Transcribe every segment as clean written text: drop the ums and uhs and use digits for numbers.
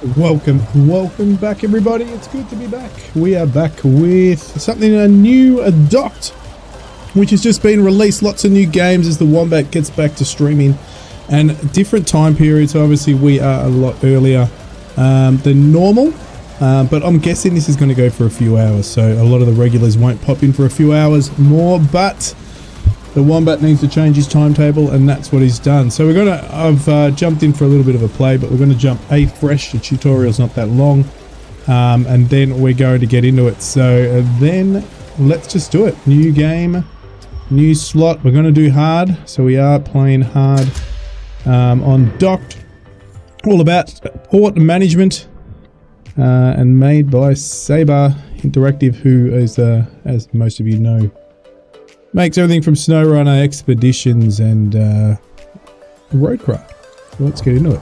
Welcome back, everybody. It's good to be back. We are back with something new, a Docked, which has just been released. Lots of new games as the Wombat gets back to streaming, and different time periods. Obviously, we are a lot earlier than normal, but I'm guessing this is going to go for a few hours. So a lot of the regulars won't pop in for a few hours more, but the Wombat needs to change his timetable, and that's what he's done. So I've jumped in for a little bit of a play, but we're going to jump fresh. The tutorial's not that long, and then we're going to get into it. So then let's just do it. New game, new slot. We're going to do hard, so we are playing hard on Docked. All about port management, and made by Saber Interactive, who is, as most of you know, makes everything from SnowRunner, Expeditions, and Roadcraft. So let's get into it.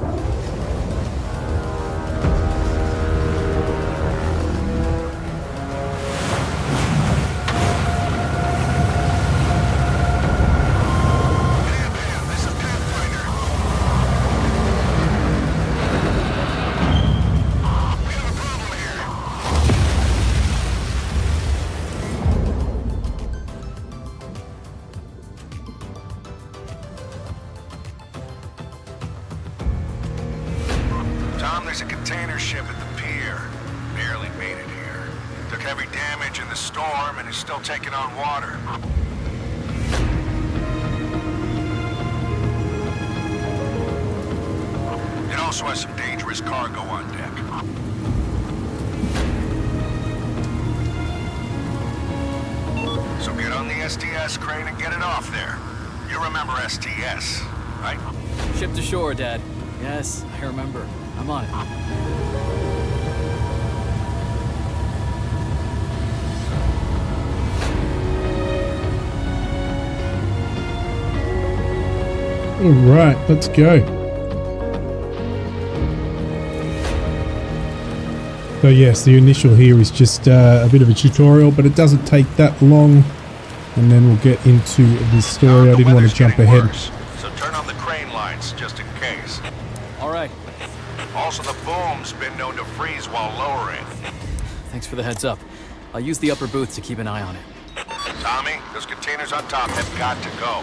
There's a container ship at the pier. Barely made it here. Took heavy damage in the storm and is still taking on water. It also has some dangerous cargo on deck. So get on the STS crane and get it off there. You remember STS, right? Ship to shore, Dad. Yes, I remember. I'm on it. All right, let's go. So yes, the initial here is just a bit of a tutorial, but it doesn't take that long, and then we'll get into this story. I didn't want to jump ahead. So turn on the crane lights just in case. All right. Also, the boom's been known to freeze while lowering. Thanks for the heads up. I'll use the upper booth to keep an eye on it. Tommy, those containers on top have got to go.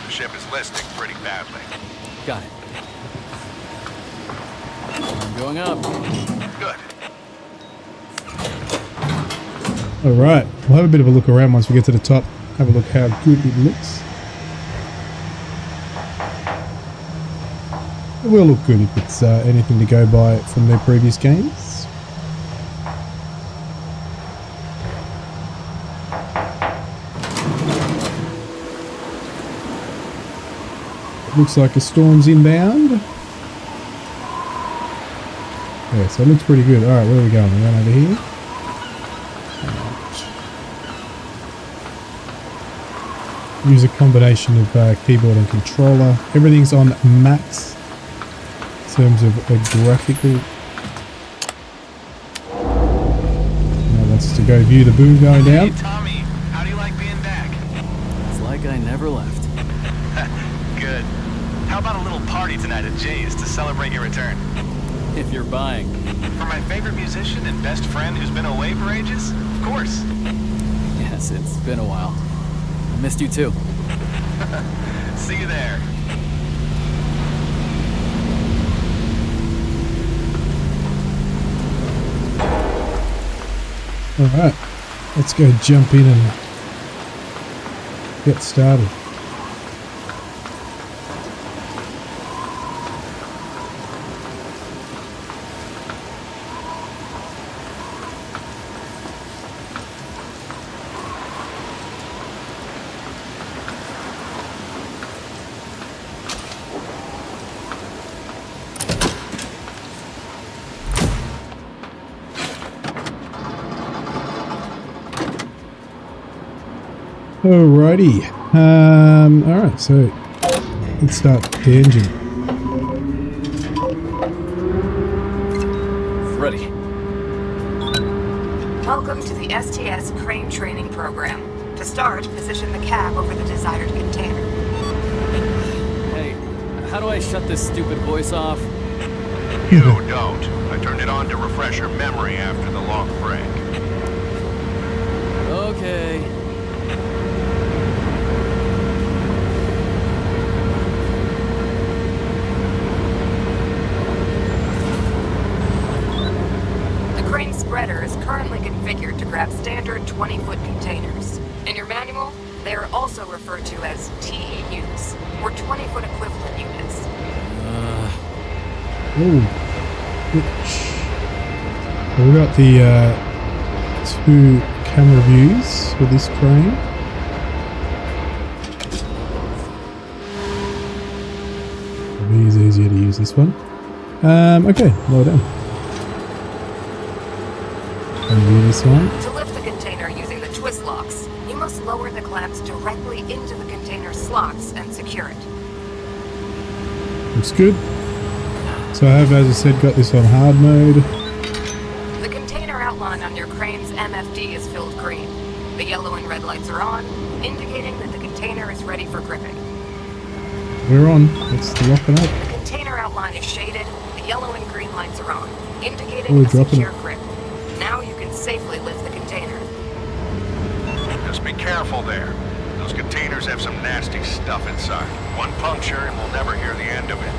The ship is listing pretty badly. Got it. I'm going up. Good. All right, we'll have a bit of a look around once we get to the top. Have a look how good it looks. It will look good if it's anything to go by from their previous games. It looks like a storm's inbound. Yeah, so it looks pretty good. Alright, where are we going? We're going over here. Use a combination of keyboard and controller. Everything's on max in terms of a graphical. Now wants to go view the boom going down. Hey Tommy, how do you like being back? It's like I never left. Good. How about a little party tonight at Jay's to celebrate your return? If you're buying. For my favorite musician and best friend who's been away for ages? Of course. Yes, it's been a while. I missed you too. See you there. Alright, let's go jump in and get started. Alrighty. Alright, so let's start the engine. Ready. Welcome to the STS crane training program. To start, position the cab over the desired container. Hey, how do I shut this stupid voice off? You don't. I turned it on to refresh her memory after the long break. Okay. The crane spreader is currently configured to grab standard 20-foot containers. In your manual, they are also referred to as TEUs, or 20-foot equivalent units. Oh, which we got the 2 camera views for this crane. Probably is easier to use this one. Okay, well done. View this one. To lift the container using the twist locks, you must lower the clamps directly into the container slots and secure it. Looks good. So I have, as I said, got this on hard mode. The container outline on your crane's MFD is filled green. The yellow and red lights are on, indicating that the container is ready for gripping. We're on. Let's lock it up. The container outline is shaded, the yellow and green lights are on, indicating We're a dropping secure it. grip. Now you can safely lift the container. Just be careful there. Those containers have some nasty stuff inside. One puncture and we'll never hear the end of it.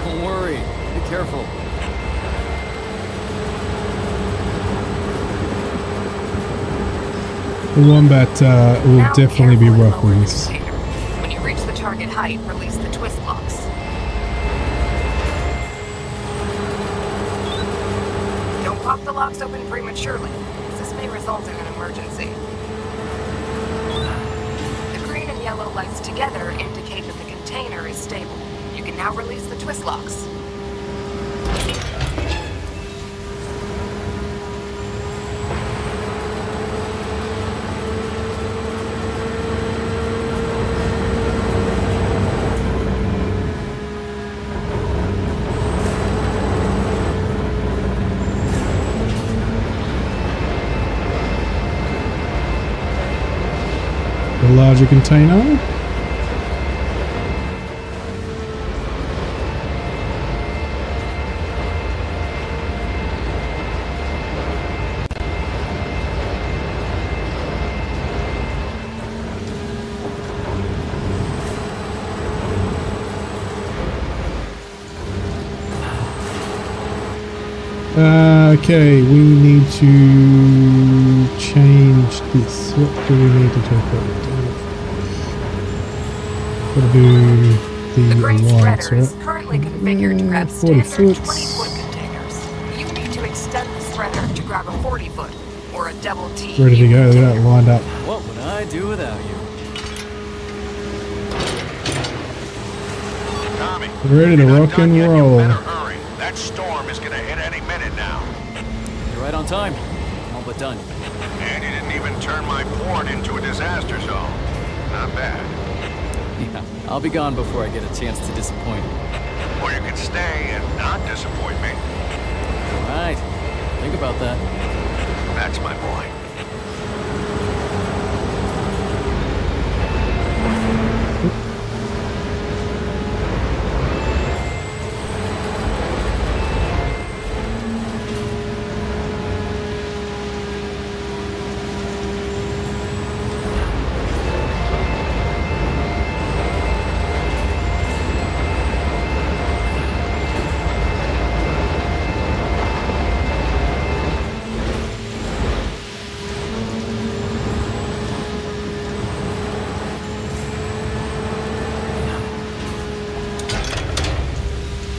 Don't worry. Be careful. The Wombat will Now definitely be carefully rough lower with the this. container. When you reach the target height, release the twist locks. Don't pop the locks open prematurely, as this may result in an emergency. The green and yellow lights together indicate that the container is stable. You can now release the twist locks. The larger container. Okay, we need to change this. What do we need to do? Gotta do The the crane alliance, spreader is right? currently configured to grab 40 standard foots. 20-foot containers. You need to extend the spreader to grab a 40-foot, or a double T. Ready to go, look at that lined up. What would I do without you? Tommy, Ready to you're not rock done and yet. roll. You better hurry. That storm is gonna hit any minute now. You're right on time. All but done. And you didn't even turn my port into a disaster zone. Not bad. Yeah, I'll be gone before I get a chance to disappoint you. Or you can stay and not disappoint me. All right. Think about that. That's my boy.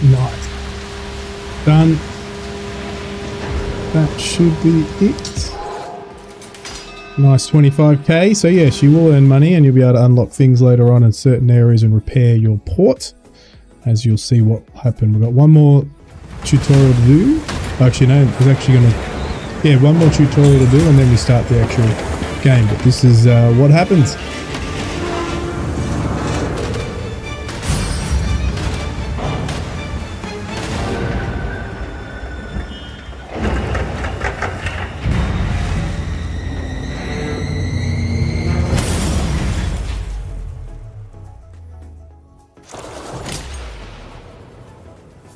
Nice. Done. That should be it. Nice 25k. So yes, you will earn money and you'll be able to unlock things later on in certain areas and repair your port. As you'll see what will happen. We've got one more tutorial to do. Actually, no, it's actually going to... Yeah, one more tutorial to do and then we start the actual game. But this is what happens.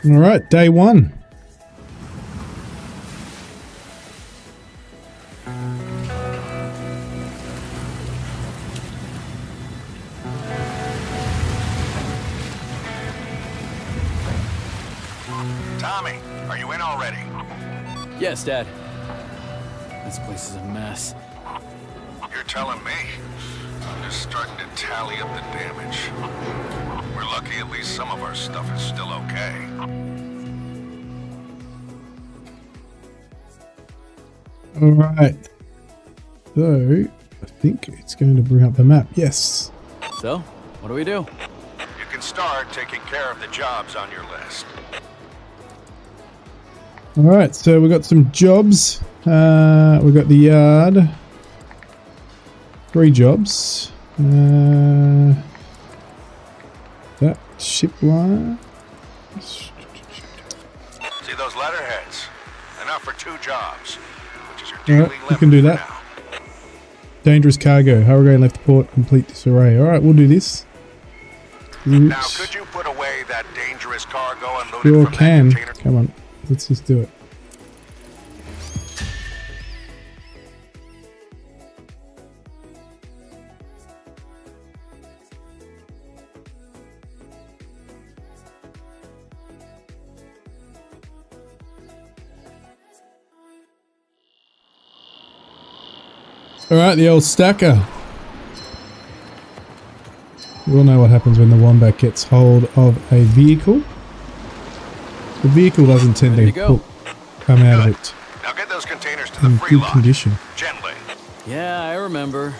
All right, day one. Tommy, are you in already? Yes, Dad. This place is a mess. You're telling me. I'm just starting to tally up the damage. We're lucky at least some of our stuff is still okay. All right. So, I think it's going to bring up the map. Yes. So, what do we do? You can start taking care of the jobs on your list. All right. So we got some jobs. We got the yard. 3 jobs. That ship line. See those letterheads? Enough for 2 jobs, which is your daily Alright, limit we can do for that. now. Dangerous cargo. Hurricane left port. Complete disarray. All right, we'll do this. Now, Oops. could you put away that dangerous cargo unloaded Sure from can. that container? Come on. Let's just do it. All right, the old stacker. We all know what happens when the wombat gets hold of a vehicle. The vehicle doesn't tend Ready to to go. come out of it Now get those containers to the in free good lot. condition. Gently. Yeah, I remember.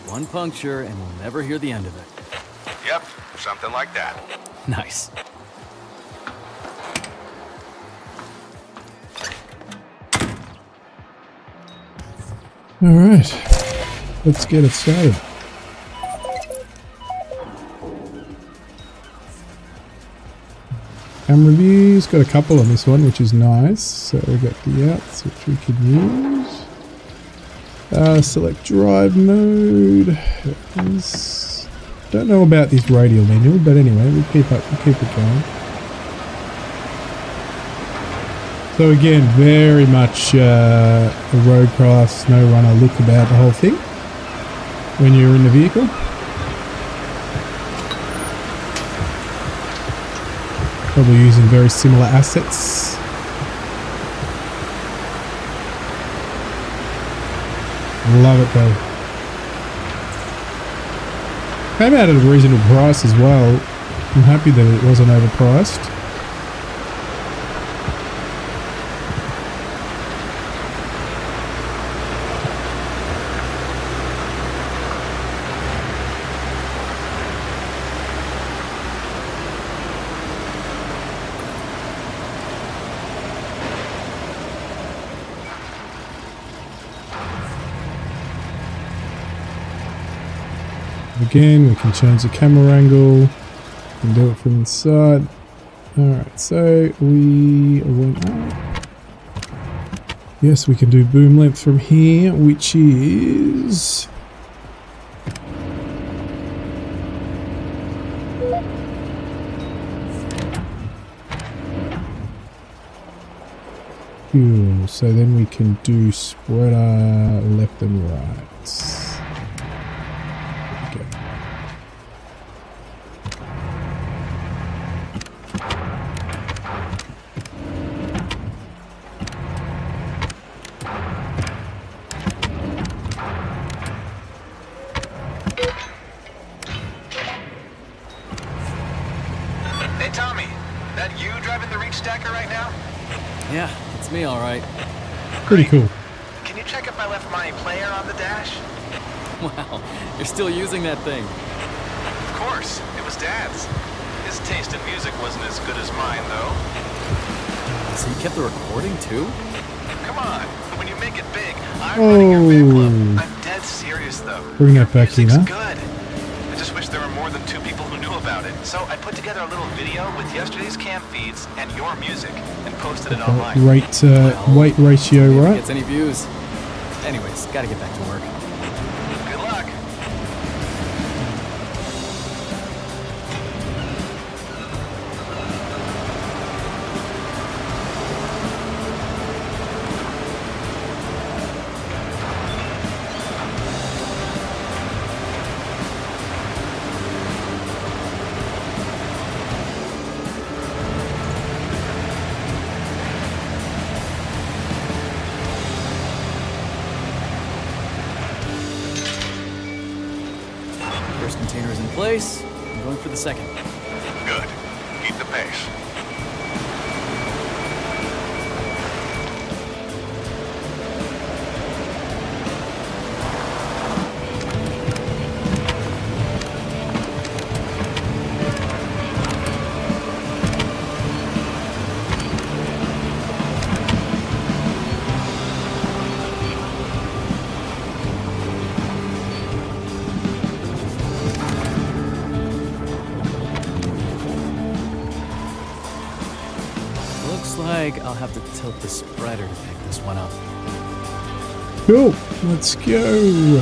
One puncture and we'll never hear the end of it. Yep, something like that. Nice. All right, let's get it started. Camera views, got a couple on this one, which is nice. So we got the outs, which we can use. Select drive mode. Don't know about this radial menu, but anyway, we'll keep it going. So again, very much a road class, no runner look about the whole thing when you're in the vehicle. Probably using very similar assets. Love it though. Came out at a reasonable price as well. I'm happy that it wasn't overpriced. Again, we can change the camera angle. We can do it from inside. Alright, so we went up. Yes, we can do boom length from here, which is... Cool. So then we can do spreader left and right. Okay. Hey, Tommy, that you driving the reach stacker right now? Yeah, it's me all right. Pretty cool. Can you check if I left my player on the dash? Wow, you're still using that thing. Of course, it was Dad's. His taste in music wasn't as good as mine, though. So you kept the recording too? Come on, when you make it big, I'm running your fan club. I'm dead serious, though. Bring that back in, Music's huh? good. I just wish there were more than 2 people who knew about it. So I put together a little video with yesterday's camp feeds and your music and posted it online. Rate, weight ratio, If it right? gets any views. Anyways, gotta get back to work. Good luck. place. I'm going for the second. Good. Keep the pace. Looks like I'll have to tilt the spreader to pick this one up. Cool. Let's go.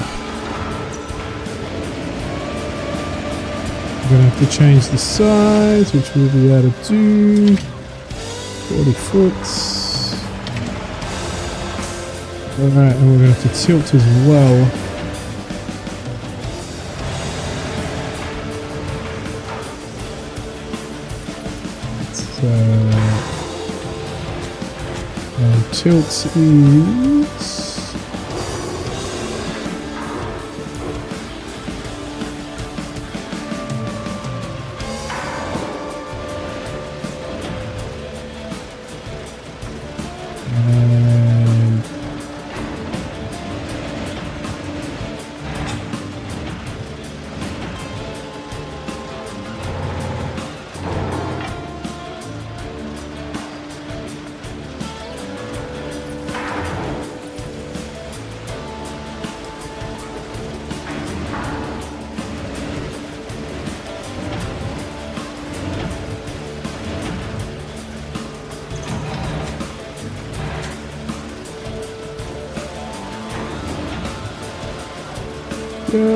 I'm gonna have to change the size, which we'll be able to do. 40 foot. Alright, and we're gonna have to tilt as well. And tilt is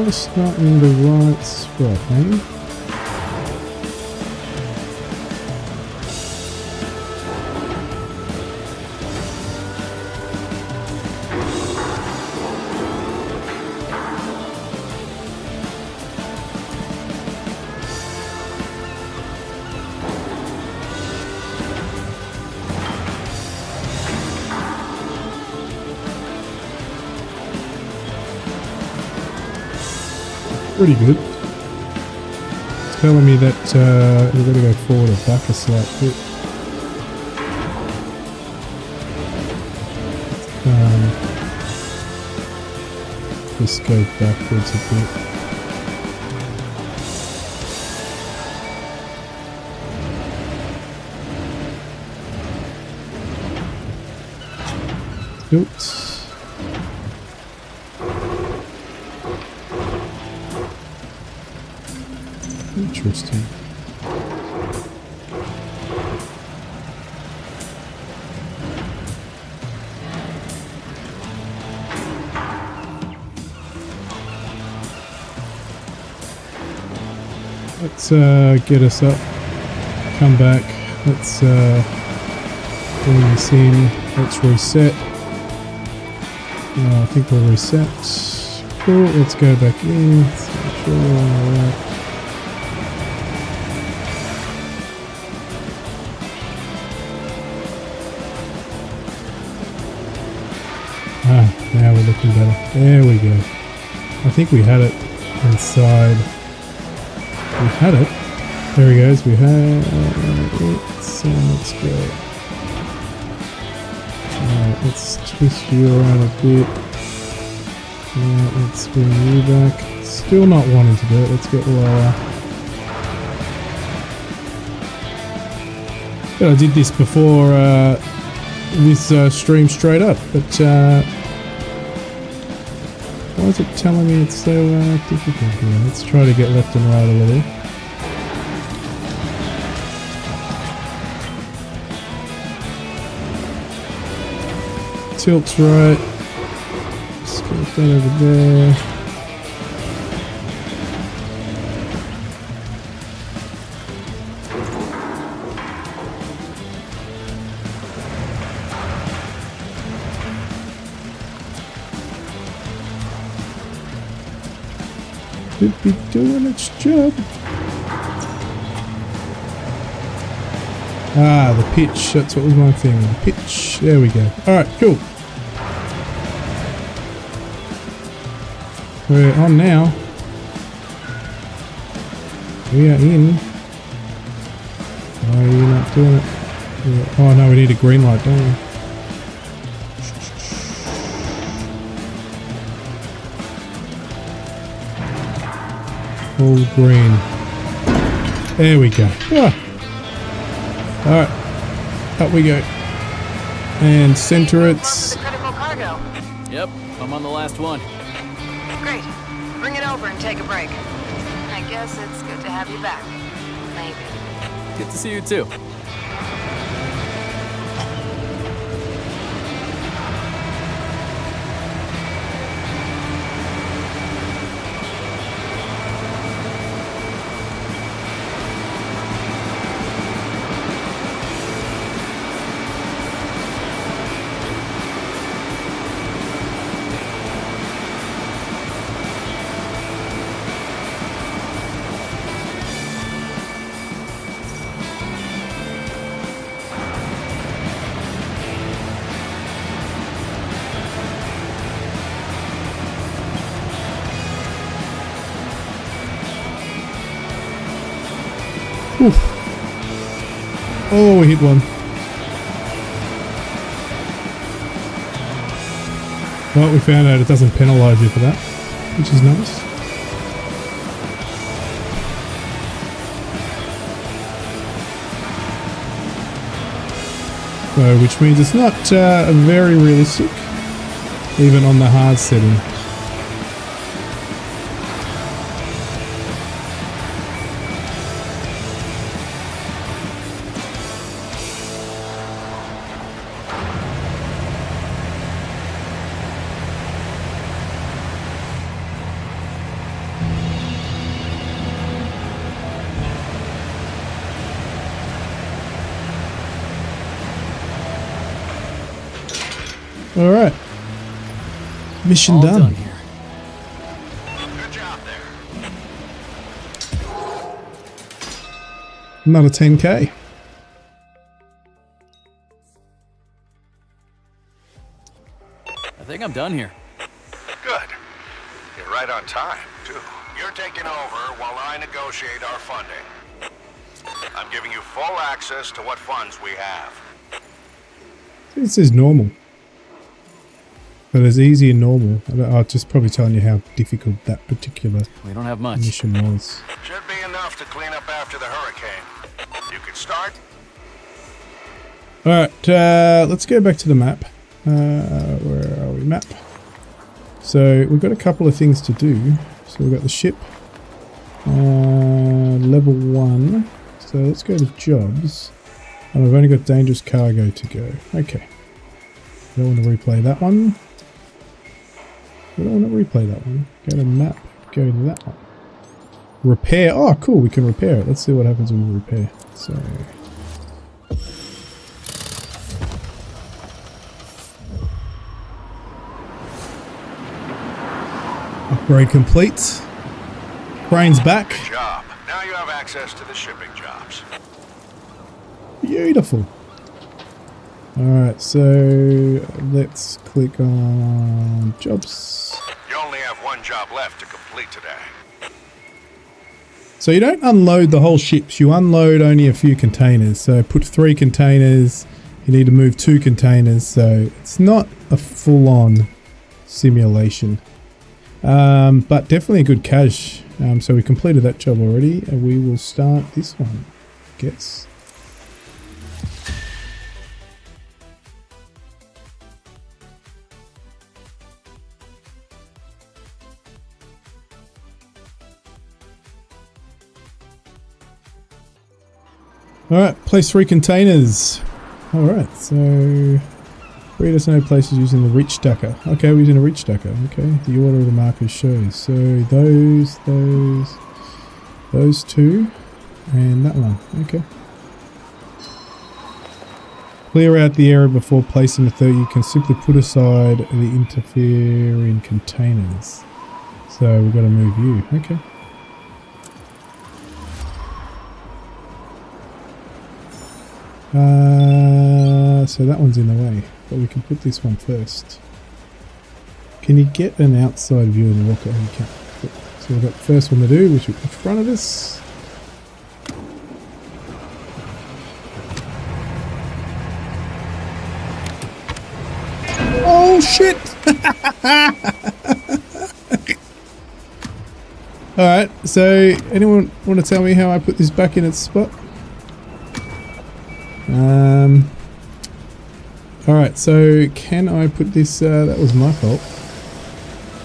just not in the right spot, eh? Pretty good. It's telling me that we've got to go forward or back a slight bit. Just go backwards a bit. Oops. Interesting. Let's get us up. Come back. Let's bring this in. Let's reset. I think we'll reset. Cool. Let's go back in. Let's make sure we're on the right. Now we're looking better. There we go. I think we had it inside. We had it. There he goes. We had it. So let's go. Alright, let's twist you around a bit. Let's bring you back. Still not wanting to do it. Let's get lower. Yeah, I did this before this stream straight up, but why is it telling me it's so difficult here? Let's try to get left and right a little. Tilt's right. Just get that over there. Should be doing its job. Ah, the pitch. That's what was my thing. The pitch. There we go. Alright, cool. We're on now. We are in. Why are you not doing it? Oh no, we need a green light, don't we? All green. There we go. Ah. Alright. Up we go. And center it. The critical cargo. Yep, I'm on the last one. Great. Bring it over and take a break. I guess it's good to have you back. Maybe. Good to see you too. Oof. Oh, we hit one. Well, we found out it doesn't penalise you for that, which is nice. So, which means it's not very realistic, even on the hard setting. All right, mission All done. here. Good job there. Another 10k. I think I'm done here. Good. You're right on time, too. You're taking over while I negotiate our funding. I'm giving you full access to what funds we have. This is normal. But it's easy and normal. I'll just probably telling you how difficult that particular We don't have much. mission was. Should be enough to clean up after the hurricane. You can start. Alright, let's go back to the map. Where are we? Map. So we've got a couple of things to do. So we've got the ship. Level 1. So let's go to jobs. And I've only got dangerous cargo to go. Okay. Don't want to replay that one. I don't want to replay that one. Go to map. Go to that one. Repair. Oh, cool. We can repair it. Let's see what happens when we repair. So. Upgrade complete. Crane's back. Good job. Now you have access to the shipping jobs. Beautiful. Alright, so let's click on jobs. You only have one job left to complete today. So you don't unload the whole ships, you unload only a few containers. So put 3 containers, you need to move 2 containers, so it's not a full-on simulation. But definitely a good cache. So we completed that job already, and we will start this one, I guess. Alright, place 3 containers. Alright, so read us know places using the reach stacker. Okay, we're using a reach stacker. Okay, the order of the markers shows. So those 2, and that one. Okay. Clear out the area before placing the third. You can simply put aside the interfering containers. So we've got to move you. Okay. So that one's in the way, but we can put this one first. Can you get an outside view of the rocket? Oh, you can't. So we've got the first one to do, which is in front of us. shit! Alright, so anyone want to tell me how I put this back in its spot? Alright, so can I put this, that was my fault.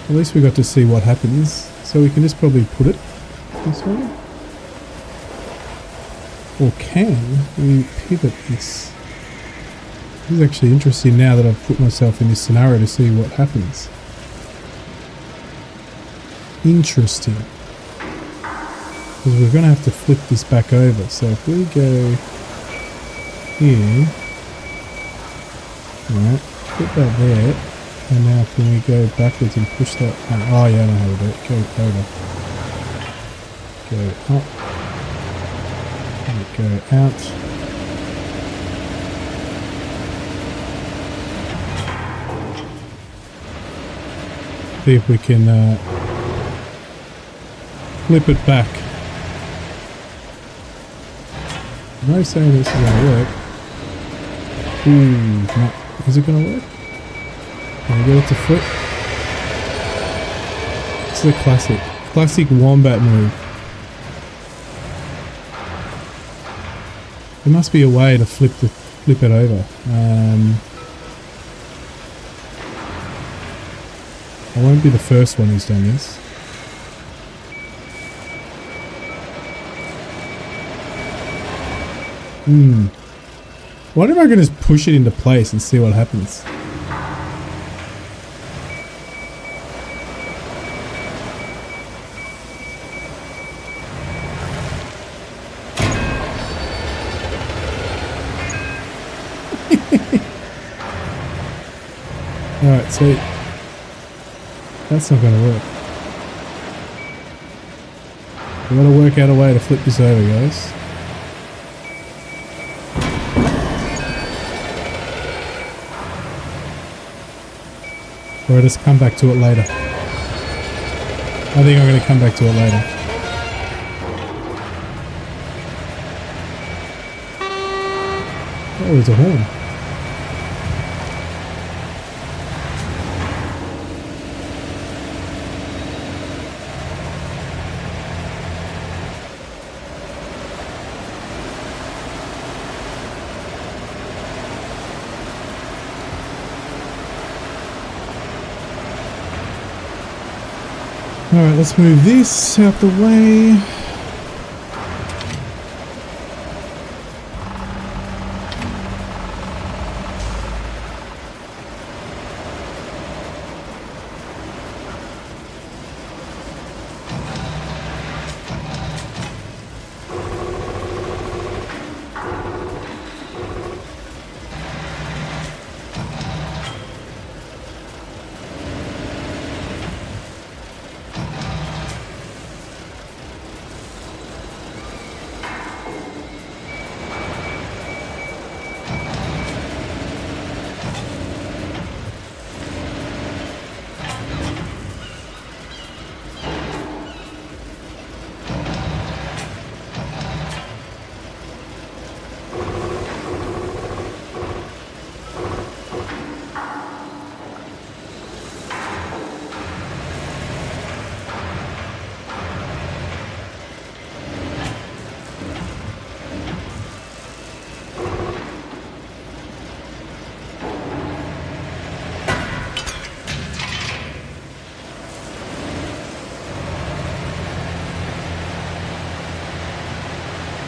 At least we got to see what happens. So we can just probably put it this way. Or can we pivot this? This is actually interesting now that I've put myself in this scenario to see what happens. Interesting. Because we're going to have to flip this back over. So if we go here, alright, put that there, and now can we go backwards and push that? Oh yeah, I know how to do it. Go over. Go up. And go out. See if we can flip it back. No saying this is going to work. Ooh, no. Is it going to work? Can we get it to flip? This is a classic wombat move. There must be a way to flip it over. I won't be the first one who's done this. Why don't I can just push it into place and see what happens? Alright, so that's not going to work. We've got to work out a way to flip this over, guys. Or just come back to it later. I think I'm going to come back to it later. Oh, there's a horn. Alright, let's move this out the way.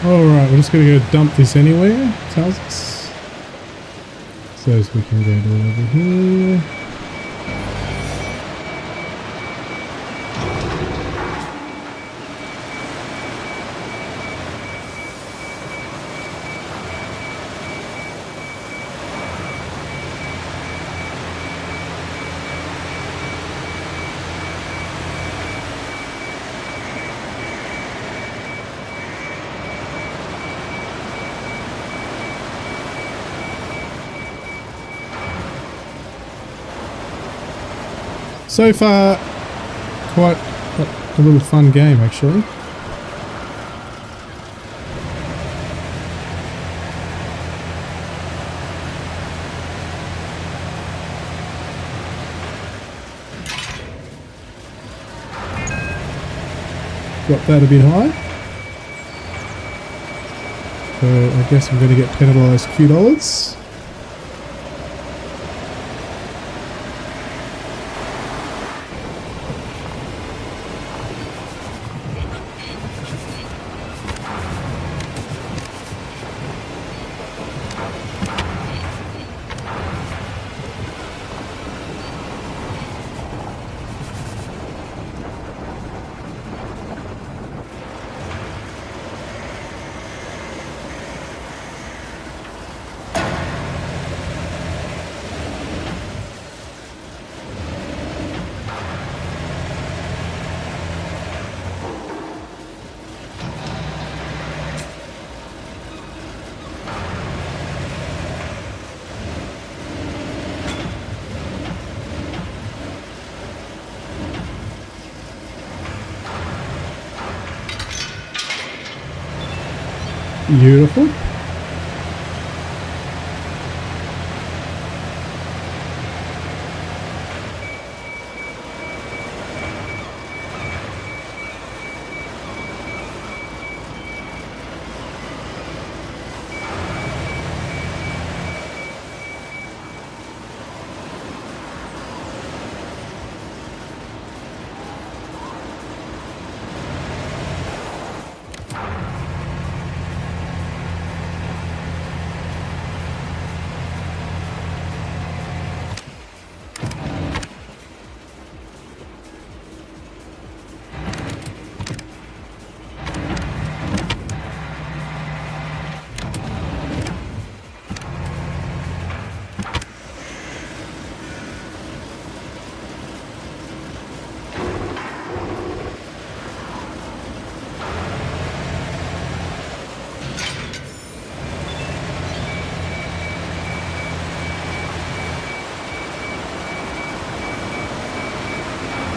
Alright, we're just going to go dump this anywhere, it tells us. So as we can go to over here. So far, quite a little fun game actually. got that a bit high. So I guess I'm going to get penalised $2. Beautiful.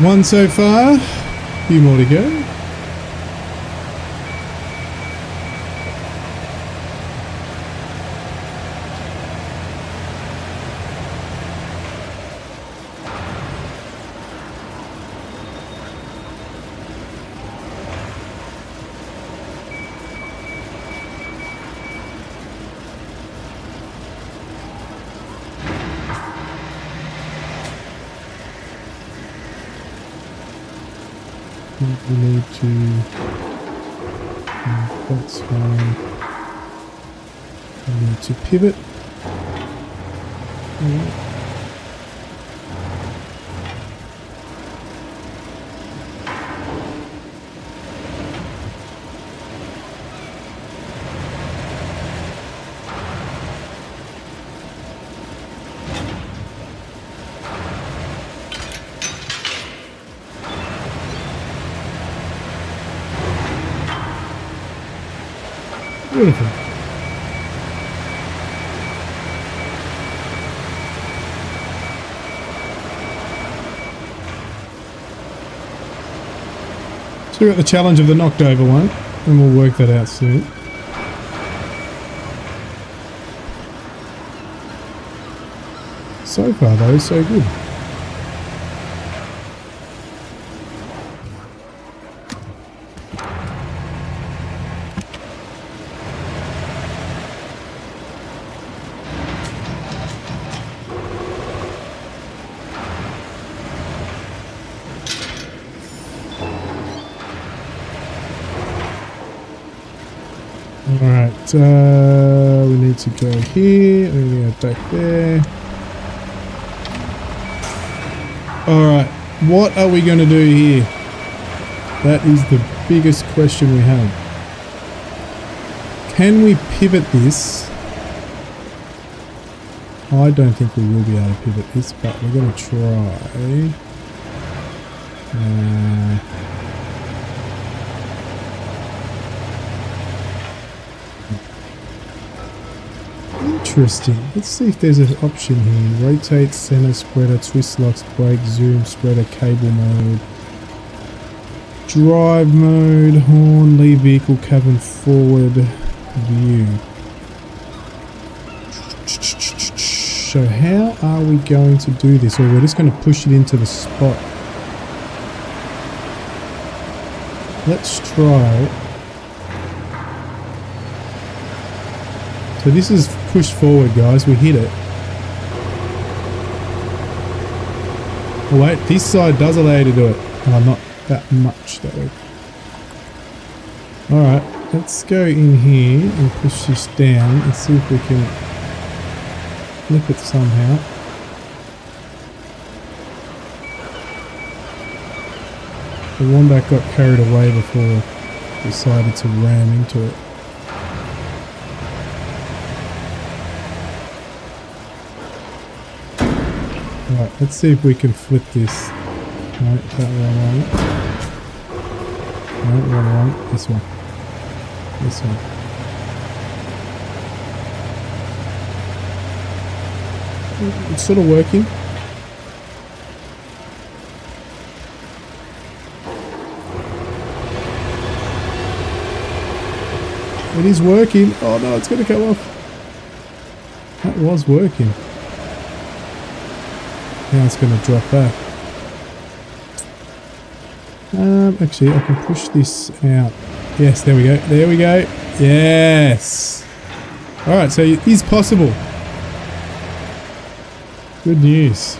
One so far, a few more to go. We need to, that's fine. We need to pivot. Beautiful. So we've got the challenge of the knocked over one, and we'll work that out soon. So far though, so good. Alright, we need to go here, we need to go back there. Alright, what are we going to do here? That is the biggest question we have. Can we pivot this? I don't think we will be able to pivot this, but we're going to try. Interesting. Let's see if there's an option here. Rotate, center, spreader, twist locks, brake, zoom, spreader, cable mode, drive mode, horn, lead vehicle, cabin forward, view. So how are we going to do this? Or we're just going to push it into the spot. Let's try. So this is pushed forward, guys. We hit it. Oh wait, this side does allow you to do it. Oh, not that much though. Alright, let's go in here and push this down and see if we can flip it somehow. The wombat got carried away before decided to ram into it. Right, let's see if we can flip this. No, that wrong one. No, wrong one. This one. This one. It's sort of working. It is working. Oh no, it's going to come off. That was working. Now it's going to drop back. Actually, I can push this out. Yes, there we go. There we go. Yes. Alright, so it is possible. Good news.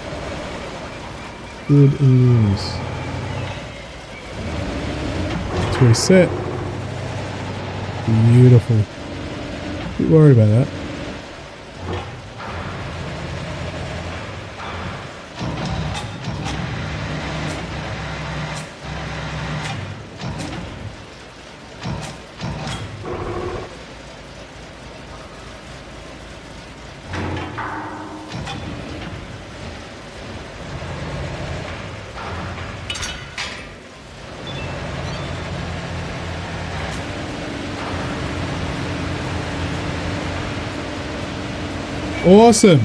Good news. Let's reset. Beautiful. A bit worried about that. Awesome.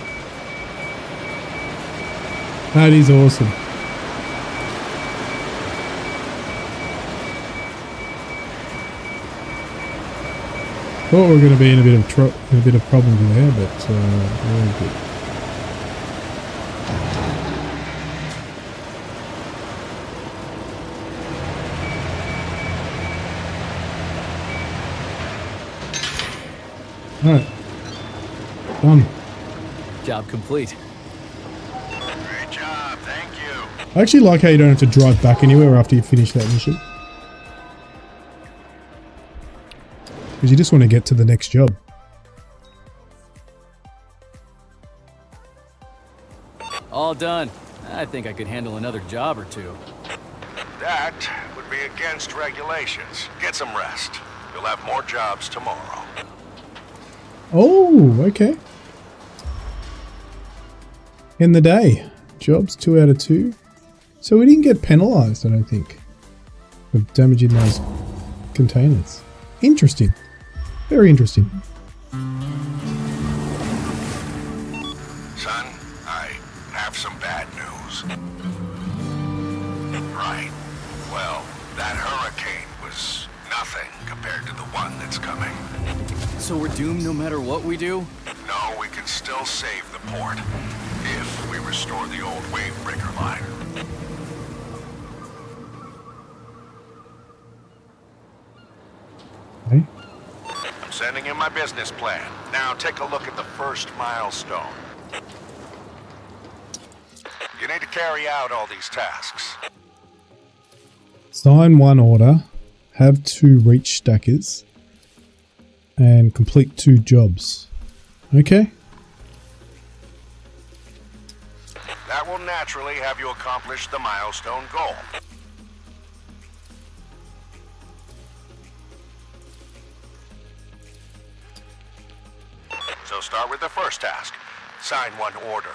That is awesome. Thought we were going to be in a bit of problem there, but very good. All right. Done. Job complete. Great job, thank you. I actually like how you don't have to drive back anywhere after you finish that mission. Because you just want to get to the next job. All done. I think I could handle another job or two. That would be against regulations. Get some rest. You'll have more jobs tomorrow. Oh, okay. In the day. Jobs 2 out of 2. So we didn't get penalised, I don't think, for damaging those containers. Interesting. Very interesting. Son, I have some bad news. Right. Well, that hurricane was nothing compared to the one that's coming. So we're doomed no matter what we do? No, we can still save the port if we restore the old wave breaker line. Okay. I'm sending you my business plan. Now take a look at the first milestone. You need to carry out all these tasks. Sign 1 order. Have 2 reach stackers. And complete 2 jobs. Okay. That will naturally have you accomplish the milestone goal. So start with the first task. Sign 1 order.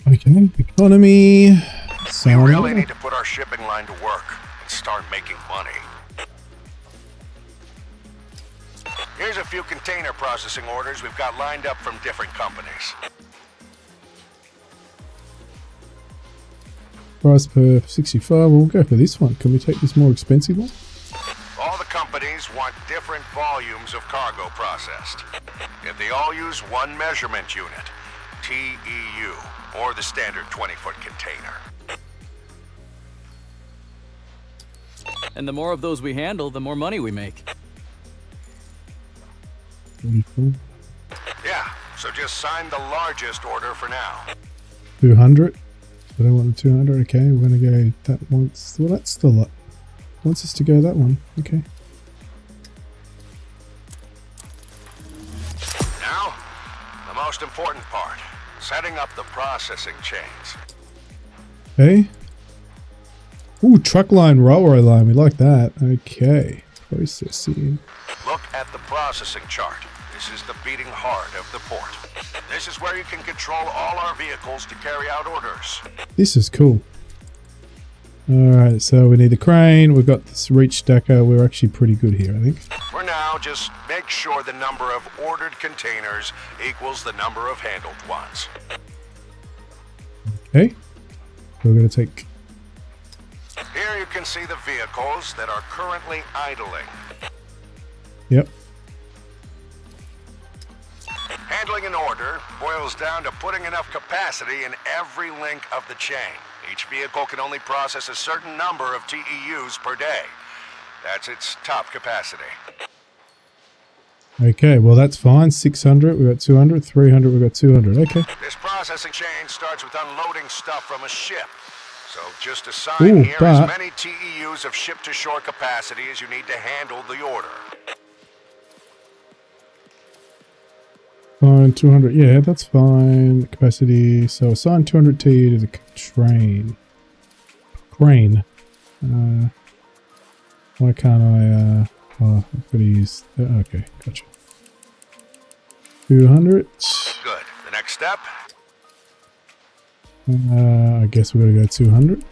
Okay. Economy. We Sign really order. need to put our shipping line to work and start making money. Here's a few container processing orders we've got lined up from different companies. Price per 65. We'll go for this one. Can we take this more expensive one? All the companies want different volumes of cargo processed. If they all use one measurement unit, TEU, or the standard 20-foot container. And the more of those we handle, the more money we make. 44. Yeah, so just sign the largest order for now. 200. I don't want the 200. Okay, we're going to go that once. Well, that's still lot. Wants us to go that one. Okay. Now, the most important part. Setting up the processing chains. Okay. Ooh, truck line, railway line. We like that. Okay. Processing. Look at the processing chart. This is the beating heart of the port. This is where you can control all our vehicles to carry out orders. This is cool. Alright, so we need a crane. We've got this reach stacker. We're actually pretty good here, I think. For now, just make sure the number of ordered containers equals the number of handled ones. Okay. We're going to take... Here you can see the vehicles that are currently idling. Yep. Handling an order boils down to putting enough capacity in every link of the chain. Each vehicle can only process a certain number of TEUs per day. That's its top capacity. Okay, well that's fine. 600, we got 200, 300, we got 200. Okay. This processing chain starts with unloading stuff from a ship. So just assign here as many TEUs of ship-to-shore capacity as you need to handle the order. Fine, 200. Yeah, that's fine. Capacity. So assign 200 TE to the train. Crane. Why can't I? Oh, I've got to use. Okay, gotcha. 200. Good. The next step. I guess we're gonna go 200.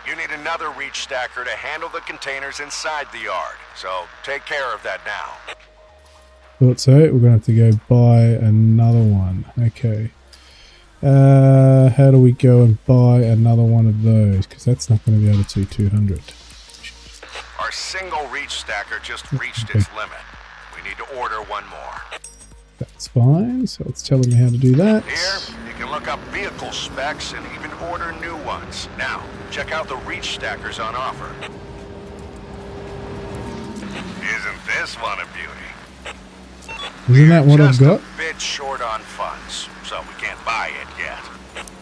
You need another reach stacker to handle the containers inside the yard. So take care of that now. Thought so. We're gonna have to go buy another one. Okay. How do we go and buy another one of those? Because that's not going to be able to do 200. Our single reach stacker just reached its limit. We need to order one more. That's fine. So it's telling me how to do that. Here, you can look up vehicle specs and even order new ones. Now, check out the reach stackers on offer. Isn't this one a beauty? Isn't that what I've Just got? a bit short on funds, so we can't buy it yet.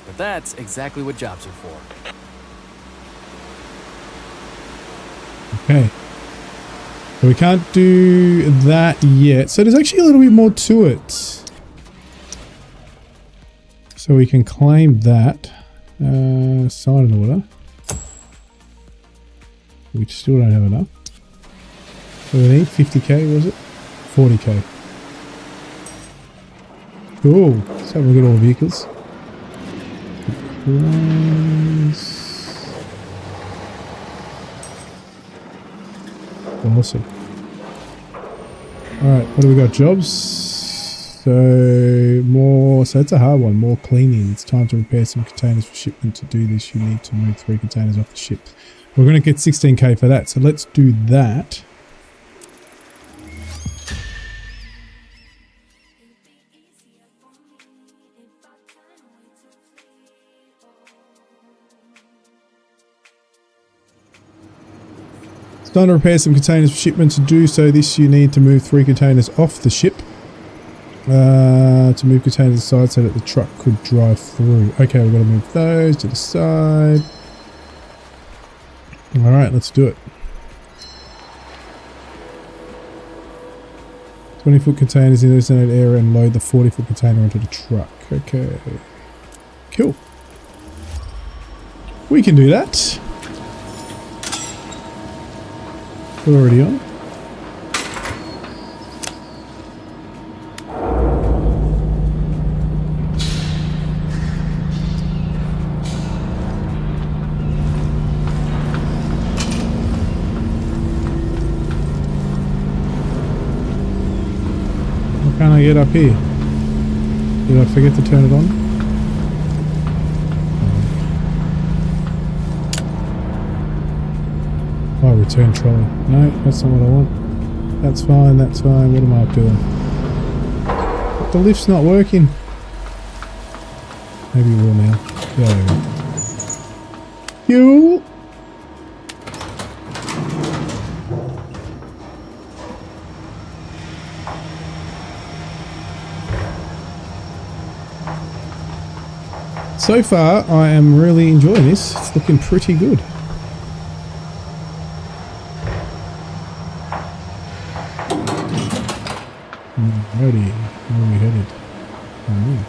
But that's exactly what jobs are for. Okay. So we can't do that yet. So there's actually a little bit more to it. So we can claim that. Sign an order. We still don't have enough. So we need 50k, was it? 40k. Cool. Let's have a look at all the vehicles. Awesome. Alright, what do we got? Jobs. So it's a hard one. More cleaning. It's time to repair some containers for shipment. To do this, you need to move 3 containers off the ship. We're going to get 16k for that. So let's do that. It's time to repair some containers for shipment. To do so, this you need to move 3 containers off the ship. To move containers aside so that the truck could drive through. Okay, we've got to move those to the side. Alright, let's do it. 20-foot containers in the designated area and load the 40-foot container onto the truck. Okay. Cool. We can do that. We're already on. How can I get up here? Did I forget to turn it on? Oh, return trolley. No, that's not what I want. That's fine, that's fine. What am I doing? The lift's not working. Maybe it will now. Yeah, there we go. You. So far, I am really enjoying this. It's looking pretty good. Alrighty, where are we headed? I don't know.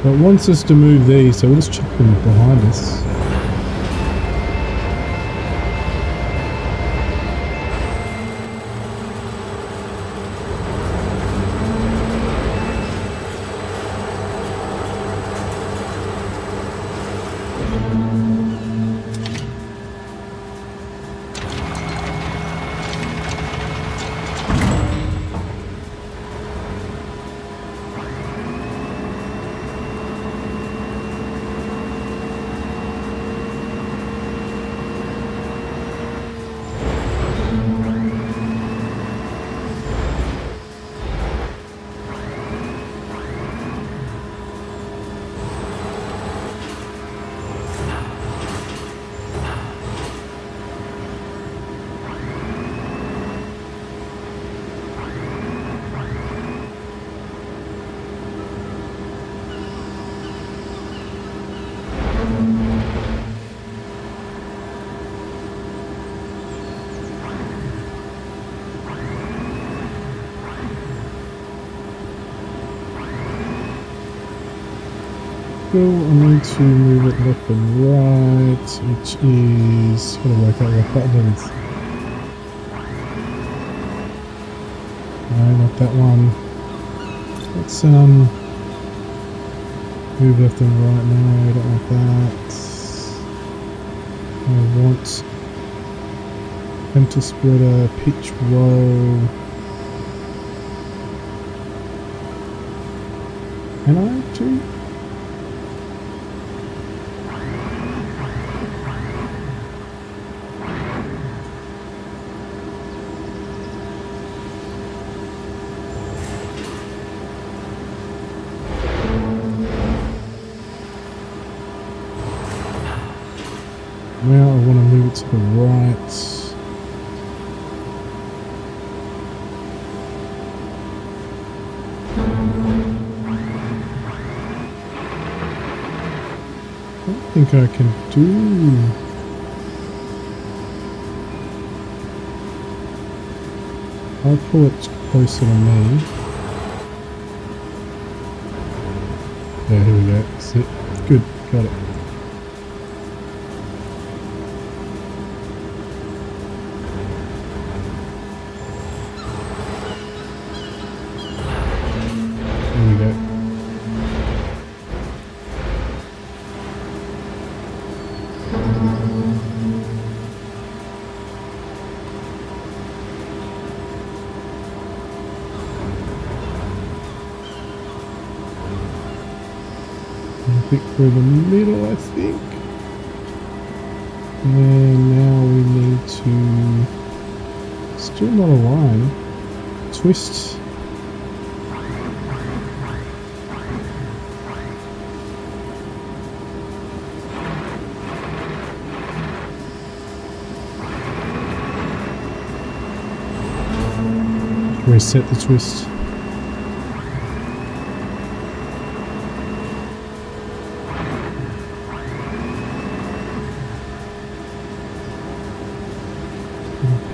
But it wants us to move these, so we'll just chuck them behind us. I need to move it left and right, which is, gotta work out what button it is. No, not that one. Let's move left and right now, I don't want that. I want center spreader, pitch roll. Can I actually? Now I want to move it to the right. I don't think I can do... I'll pull it closer to me. Yeah, here we go. That's it. Good, got it. Through the middle, I think. And now we need to, still not a line, twist. Reset the twist.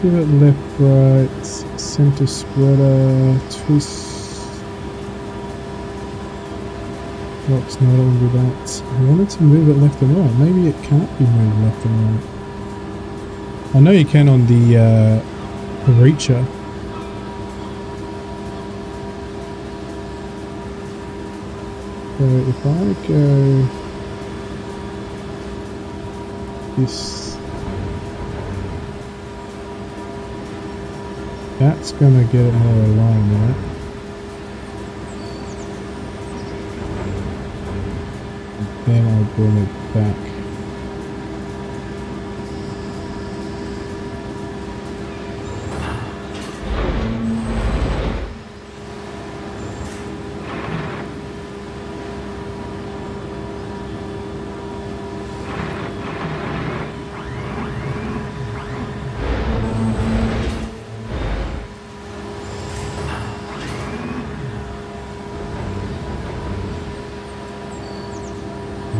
Pivot left, right, center spreader, twist. Oops, no, I don't want to do that. I wanted to move it left and right. Maybe it can't be moved left and right. I know you can on the Reacher. So if I go this, that's gonna get it more aligned, right? Then I'll bring it back.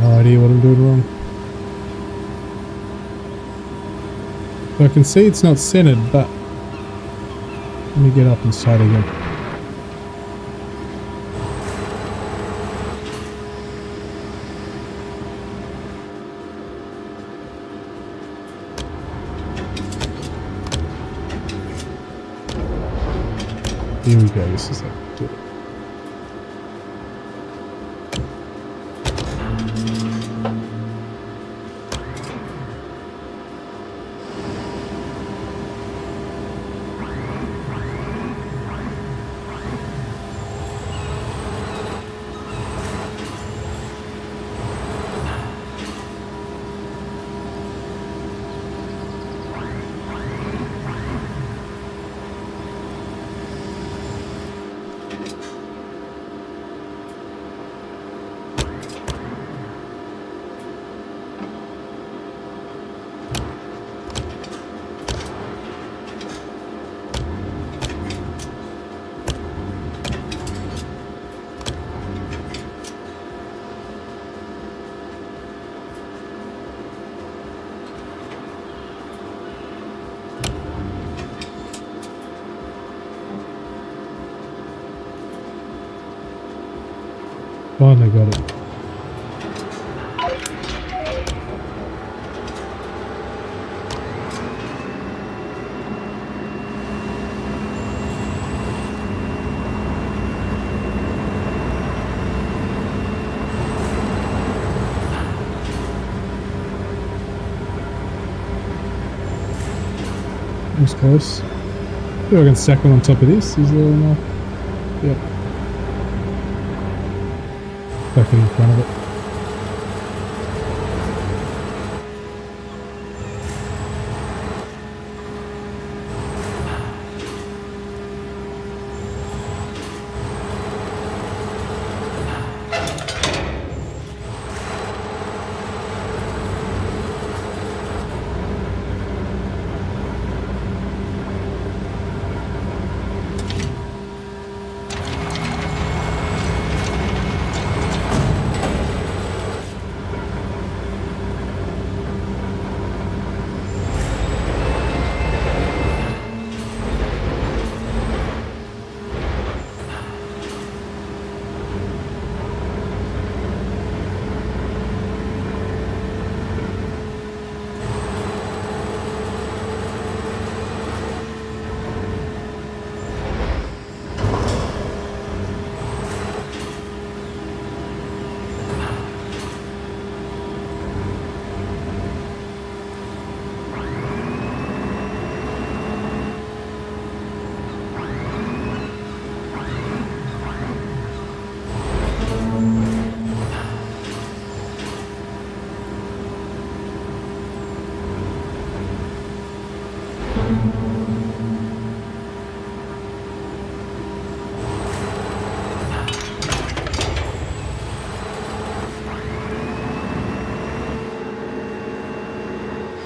No idea what I'm doing wrong. So I can see it's not centered, but let me get up inside again. Here we go, this is how I do it. Finally got it. That was close. See if I can stack one on top of this. Is there enough? Yep. Back in front of it.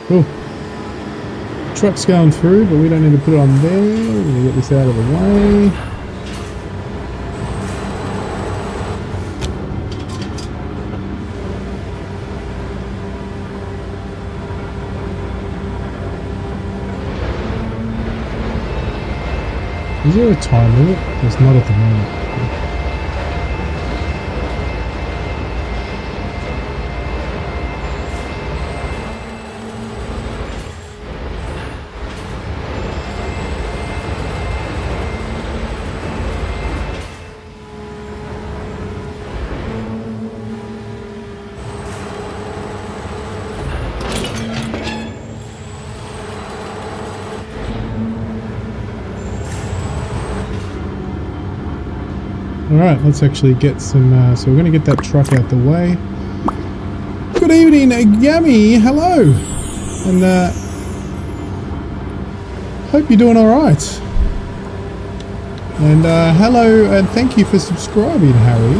Cool. Truck's going through, but we don't need to put it on there. We're going to get this out of the way. Is there a time limit? There's not at the moment. Alright, let's actually get some, so we're going to get that truck out the way. Good evening, Yummy, hello! And, hope you're doing alright. And, hello, and thank you for subscribing, Harry.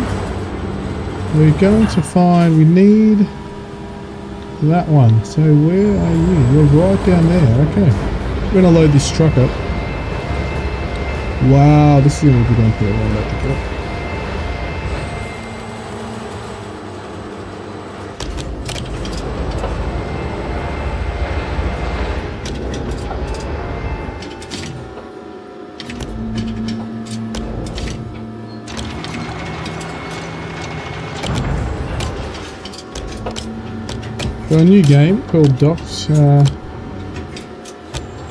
We're going to find, we need that one. So where are you? You're right down there, okay. We're going to load this truck up. Wow, this is going to be a good one for everyone to pick up. Got a new game called Docks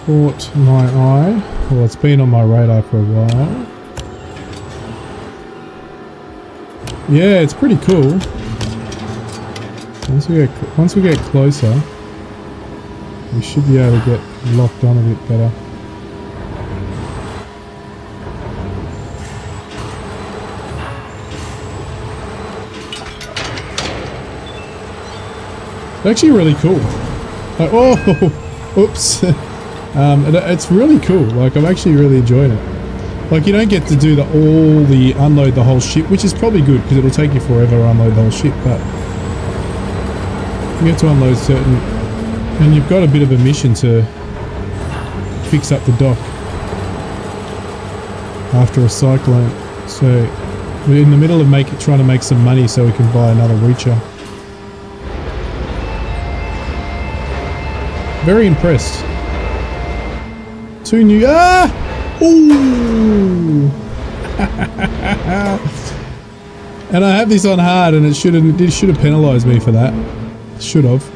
caught my eye. Well, it's been on my radar for a while. Yeah, it's pretty cool. Once we get closer, we should be able to get locked on a bit better. It's actually really cool. Like, oh, oops. It's really cool. Like, I'm actually really enjoying it. Like, you don't get to do the unload the whole ship, which is probably good because it'll take you forever to unload the whole ship, but you get to unload certain, and you've got a bit of a mission to fix up the dock after a cyclone. So we're in the middle of trying to make some money so we can buy another reacher. Very impressed. Two new... Ah! Ooh! And I have this on hard and it should have penalised me for that. Should have.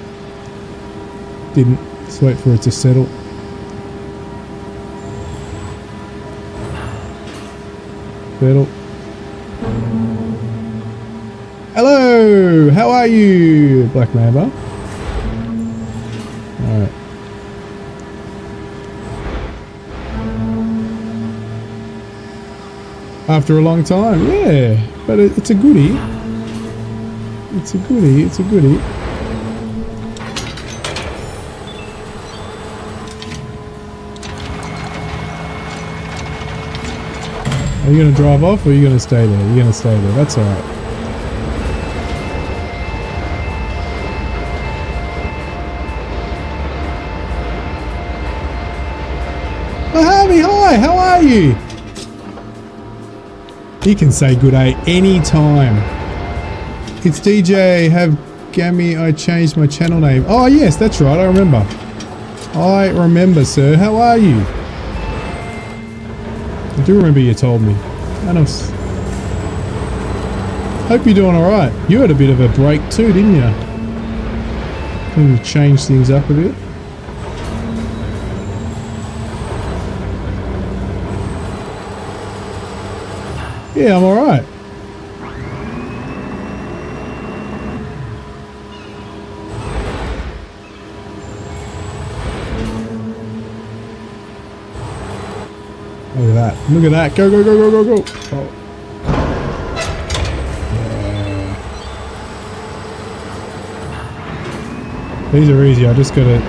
Didn't. Let's wait for it to settle. Settle. Hello! How are you, Black Mamba? Alright. After a long time, yeah, but it's a goodie. It's a goodie, it's a goodie. Are you going to drive off or are you going to stay there? You're going to stay there, that's alright. Oh, Harvey, hi, how are you? He can say good day anytime. It's DJ, have Gammy, I changed my channel name. Oh yes, that's right, I remember. I remember, sir. How are you? I do remember you told me. And hope you're doing alright. You had a bit of a break too, didn't you? Can you change things up a bit? Yeah, I'm alright. Look at that. Look at that. Go, go, go, go, go, go. Oh. Yeah. These are easy. I just gotta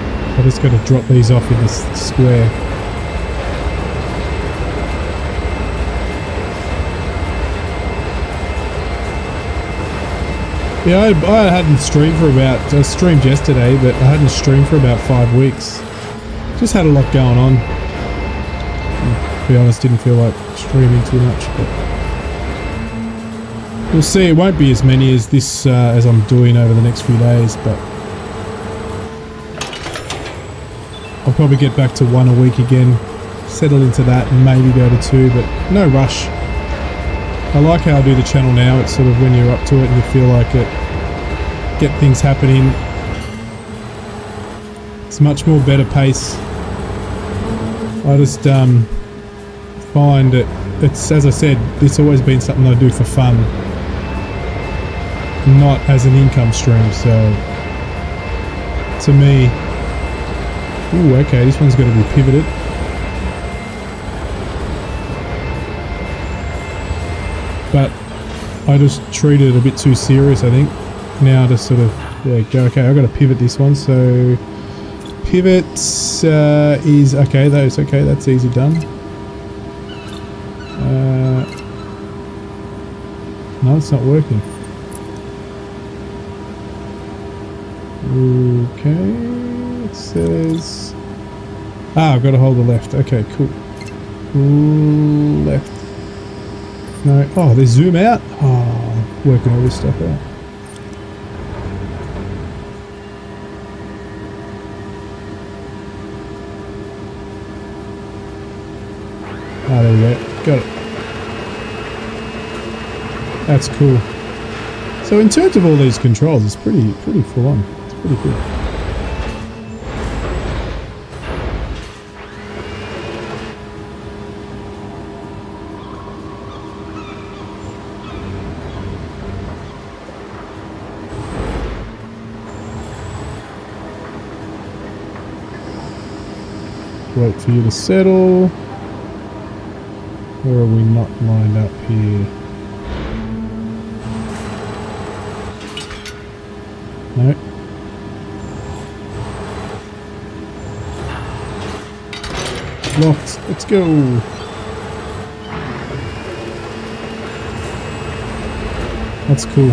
drop these off in this square. Yeah, I hadn't streamed for I streamed yesterday, but I hadn't streamed for about 5 weeks. Just had a lot going on. To be honest, didn't feel like streaming too much, but we'll see. It won't be as many as this, as I'm doing over the next few days, but I'll probably get back to 1 a week again, settle into that and maybe go to 2, but no rush. I like how I do the channel now. It's sort of when you're up to it and you feel like it, get things happening. It's much more better pace. I just find it's, as I said, it's always been something I do for fun, not as an income stream. So to me, ooh, okay, this one's got to be pivoted. but I just treated it a bit too serious, I think. Now to sort of go, okay, I've got to pivot this one. So pivot is okay. That's okay. That's easy done. No, it's not working. Okay, it says I've got to hold the left. Okay, cool. Left. No. Oh, they zoom out. Oh, working all this stuff out. Ah, there we go. Got it. That's cool. So in terms of all these controls, it's pretty full on. It's pretty cool. Wait for you to settle. Where are we not lined up here? No. Locked. Let's go. That's cool.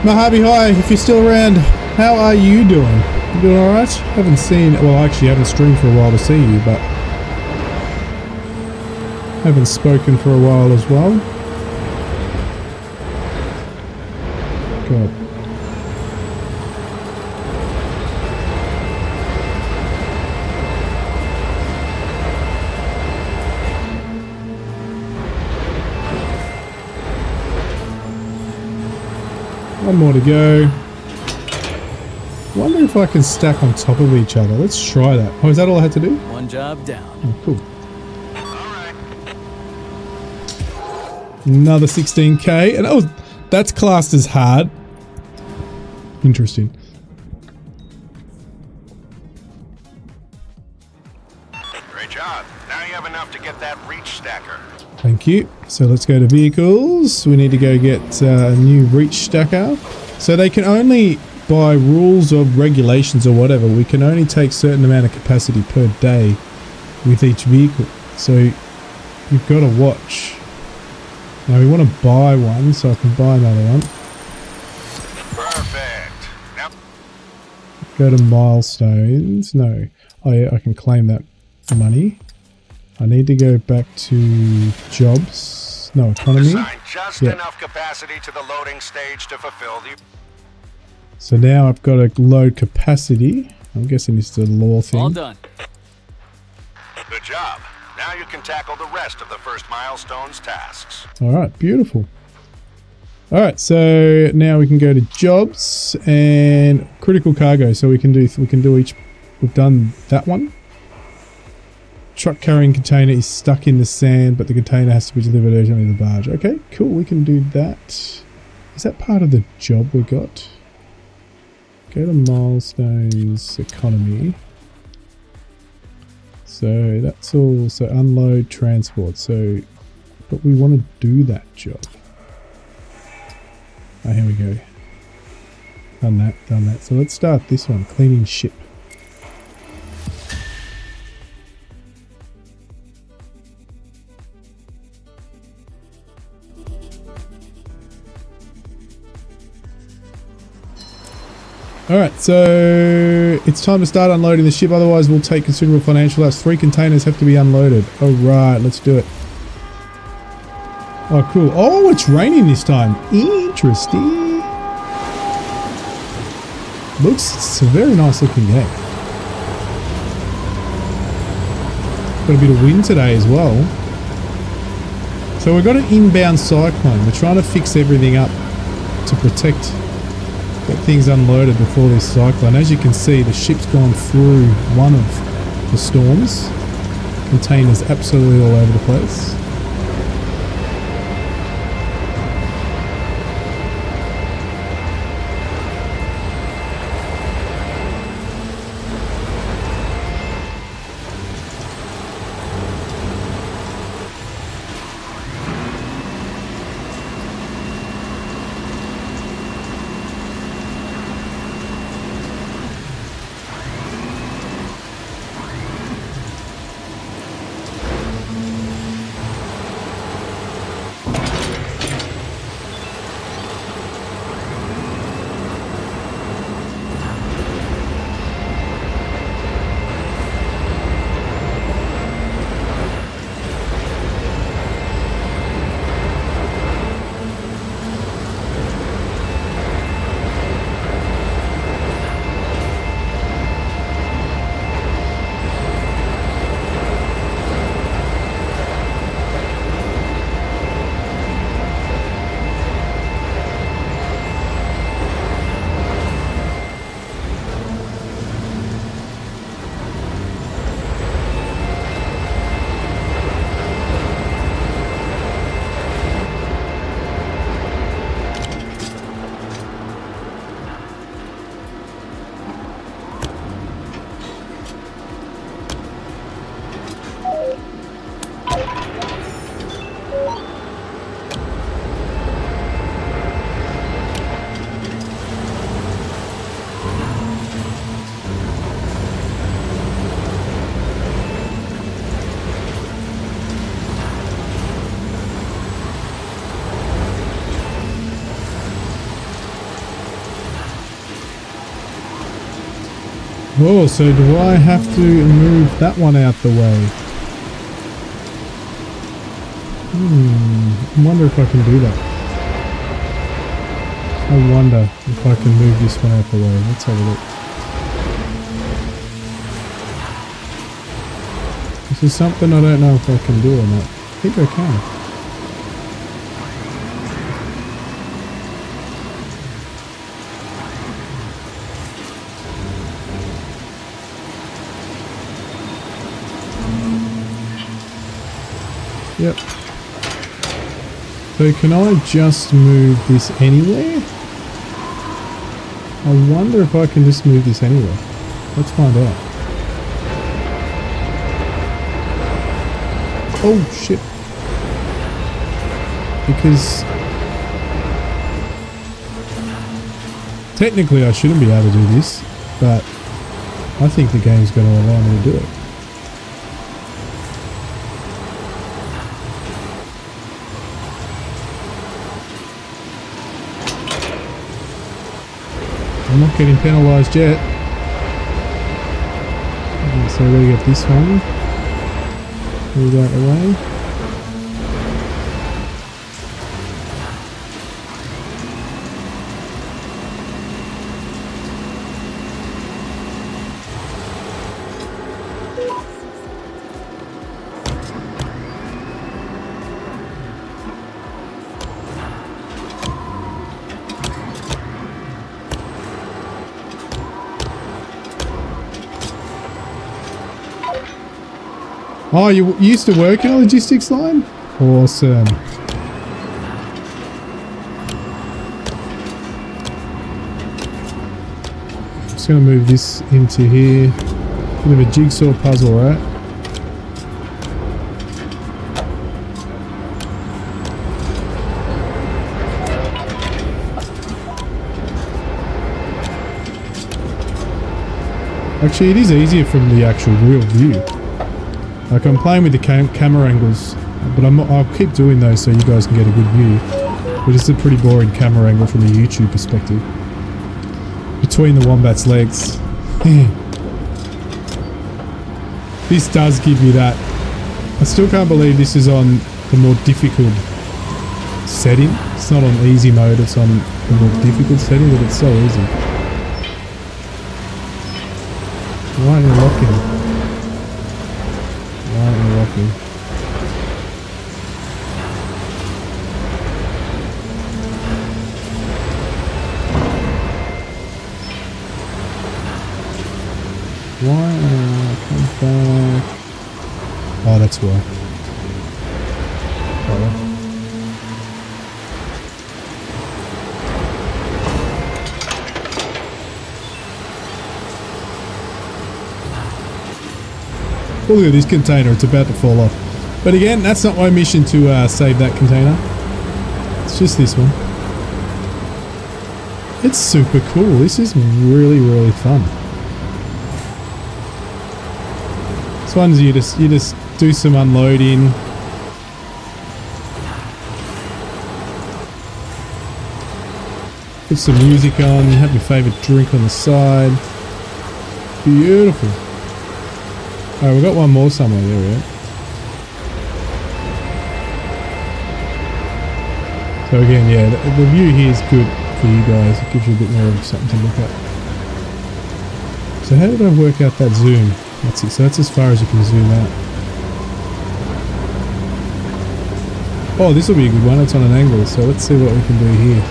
Mojave Hi, if you're still around, how are you doing? You doing alright? Haven't seen, well, I actually haven't streamed for a while to see you, but haven't spoken for a while as well. God. One more to go. Wonder if I can stack on top of each other. Let's try that. Oh, is that all I had to do? One job down. Oh, cool. Another 16k, and oh, that's classed as hard. Interesting. Great job. Now you have enough to get that reach stacker. Thank you. So let's go to vehicles. We need to go get a new reach stacker. So they can only, by rules of regulations or whatever, we can only take certain amount of capacity per day with each vehicle. So you've got to watch. Now we want to buy one, so I can buy another one. Perfect. Now Go to milestones. No. Oh yeah, I can claim that money. I need to go back to jobs. No, economy. assign just enough capacity to the loading stage to fulfill the... So now I've got to load capacity. I'm guessing it's the law thing. All done. Good job. Now you can tackle the rest of the first milestone's tasks. All right, beautiful. All right, so now we can go to jobs and critical cargo. So we can do each. We've done that one. Truck carrying container is stuck in the sand, but the container has to be delivered urgently to the barge. Okay, cool. We can do that. Is that part of the job we got? Go to milestones, economy. So that's all. So unload, transport. So, but we want to do that job. Oh, here we go. Done that. So let's start this one, cleaning ship. Alright, so it's time to start unloading the ship, otherwise we'll take considerable financial loss. 3 containers have to be unloaded. Alright, let's do it. Oh, cool. Oh, it's raining this time. Interesting. It's a very nice looking game. Got a bit of wind today as well. So we've got an inbound cyclone. We're trying to fix everything up to protect, get things unloaded before this cyclone. As you can see, the ship's gone through one of the storms. Containers absolutely all over the place. Oh, so do I have to move that one out the way? I wonder if I can do that. I wonder if I can move this one out the way. Let's have a look. This is something I don't know if I can do or not. I think I can. Yep. So can I just move this anywhere? I wonder if I can just move this anywhere. Let's find out. Oh shit. Because technically I shouldn't be able to do this, but I think the game's going to allow me to do it. I'm not getting penalised yet. Okay, so we're going to get this one. Move out the way. Oh, you used to work in a logistics line? Awesome. Just going to move this into here. Bit of a jigsaw puzzle, right? Actually, it is easier from the actual real view. Like, I'm playing with the camera angles, but I'll keep doing those so you guys can get a good view. But it's a pretty boring camera angle from a YouTube perspective. Between the wombat's legs. This does give you that. I still can't believe this is on the more difficult setting. It's not on easy mode, it's on the more difficult setting, but it's so easy. Why aren't you locking? Walking. Why? Come back. Oh, that's why. Oh, look at this container, it's about to fall off. But again, that's not my mission to save that container. It's just this one. It's super cool. This is really, really fun. This one's you just do some unloading. Put some music on, have your favourite drink on the side. Beautiful. Alright, we've got one more somewhere. There we go. So again, yeah, the view here is good for you guys. It gives you a bit more of something to look at. So how did I work out that zoom? That's it. So that's as far as you can zoom out. Oh, this will be a good one. It's on an angle. So let's see what we can do here.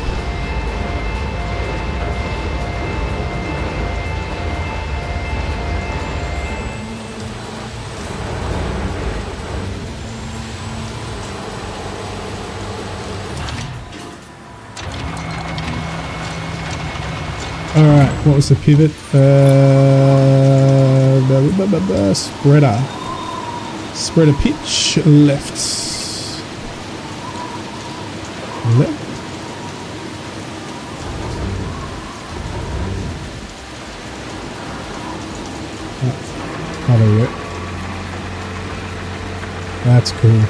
Alright, what was the pivot? Spreader. Spreader pitch, left. Left. Oh, there we go. That's cool.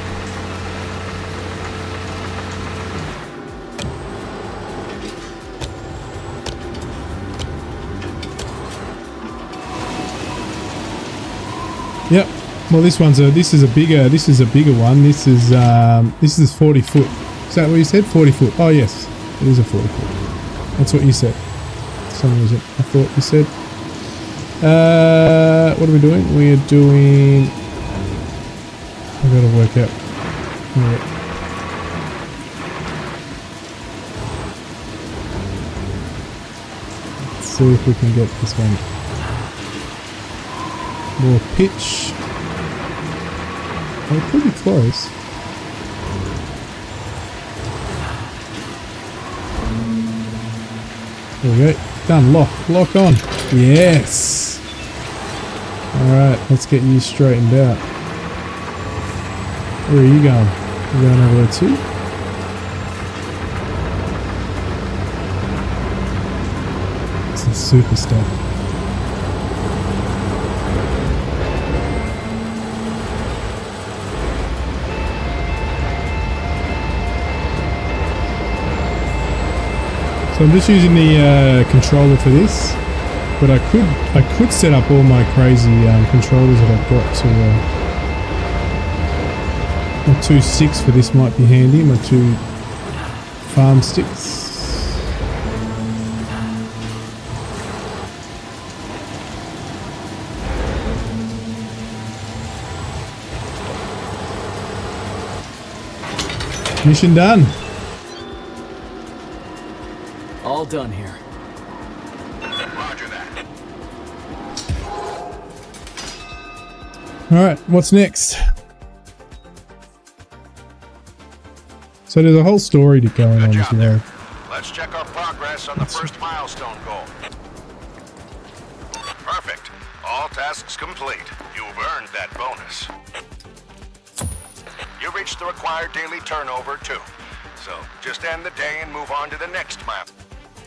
Yep. Well, this is a bigger one. This is 40 foot. Is that what you said? 40 foot. Oh yes, it is a 40 foot. That's what you said. For some reason, I thought you said. What are we doing? We are doing. I gotta work out. Let's see if we can get this one. More pitch. We're pretty close. There we go. Done. Lock on. Yes. Alright, let's get you straightened out. Where are you going? You going over there too? It's a superstar. So I'm just using the controller for this, but I could set up all my crazy controllers that I've got to. My 2 sticks for this might be handy. My 2 farm sticks. Mission done. All done here. Roger that. Alright, what's next? So there's a whole story to going on Good as job well. there. Let's check our progress on the first milestone goal. Perfect. All tasks complete. You've earned that bonus. You reached the required daily turnover too. So just end the day and move on to the next mile.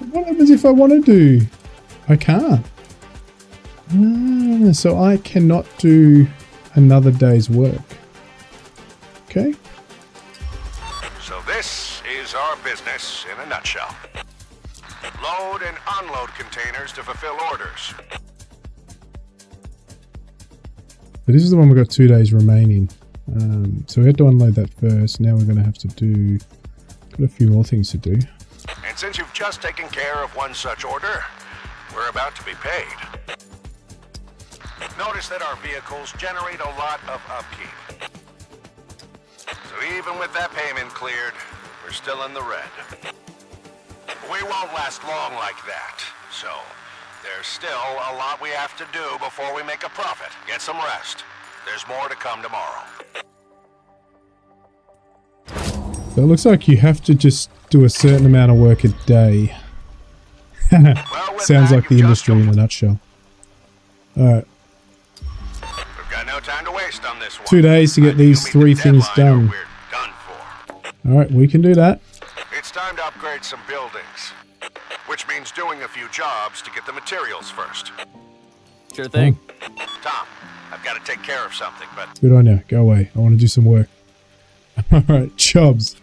What happens if I want to do? I can't. So I cannot do another day's work. Okay. So this is our business in a nutshell. Load and unload containers to fulfill orders. But this is the one we've got 2 days remaining. So we had to unload that first. Now we're going to have to do... Got a few more things to do. And since you've just taken care of one such order, we're about to be paid. Notice that our vehicles generate a lot of upkeep. So even with that payment cleared, we're still in the red. We won't last long like that, so there's still a lot we have to do before we make a profit. Get some rest. There's more to come tomorrow. So it looks like you have to just do a certain amount of work a day. Sounds like the industry in a nutshell. Alright. We've got no time to waste on this one. 2 days to get these 3 things done. We're done for. Alright, we can do that. It's time to upgrade some buildings, which means doing a few jobs to get the materials first. Sure thing. Tom, I've got to take care of something, but Good on you. Go away. I want to do some work. Alright, jobs.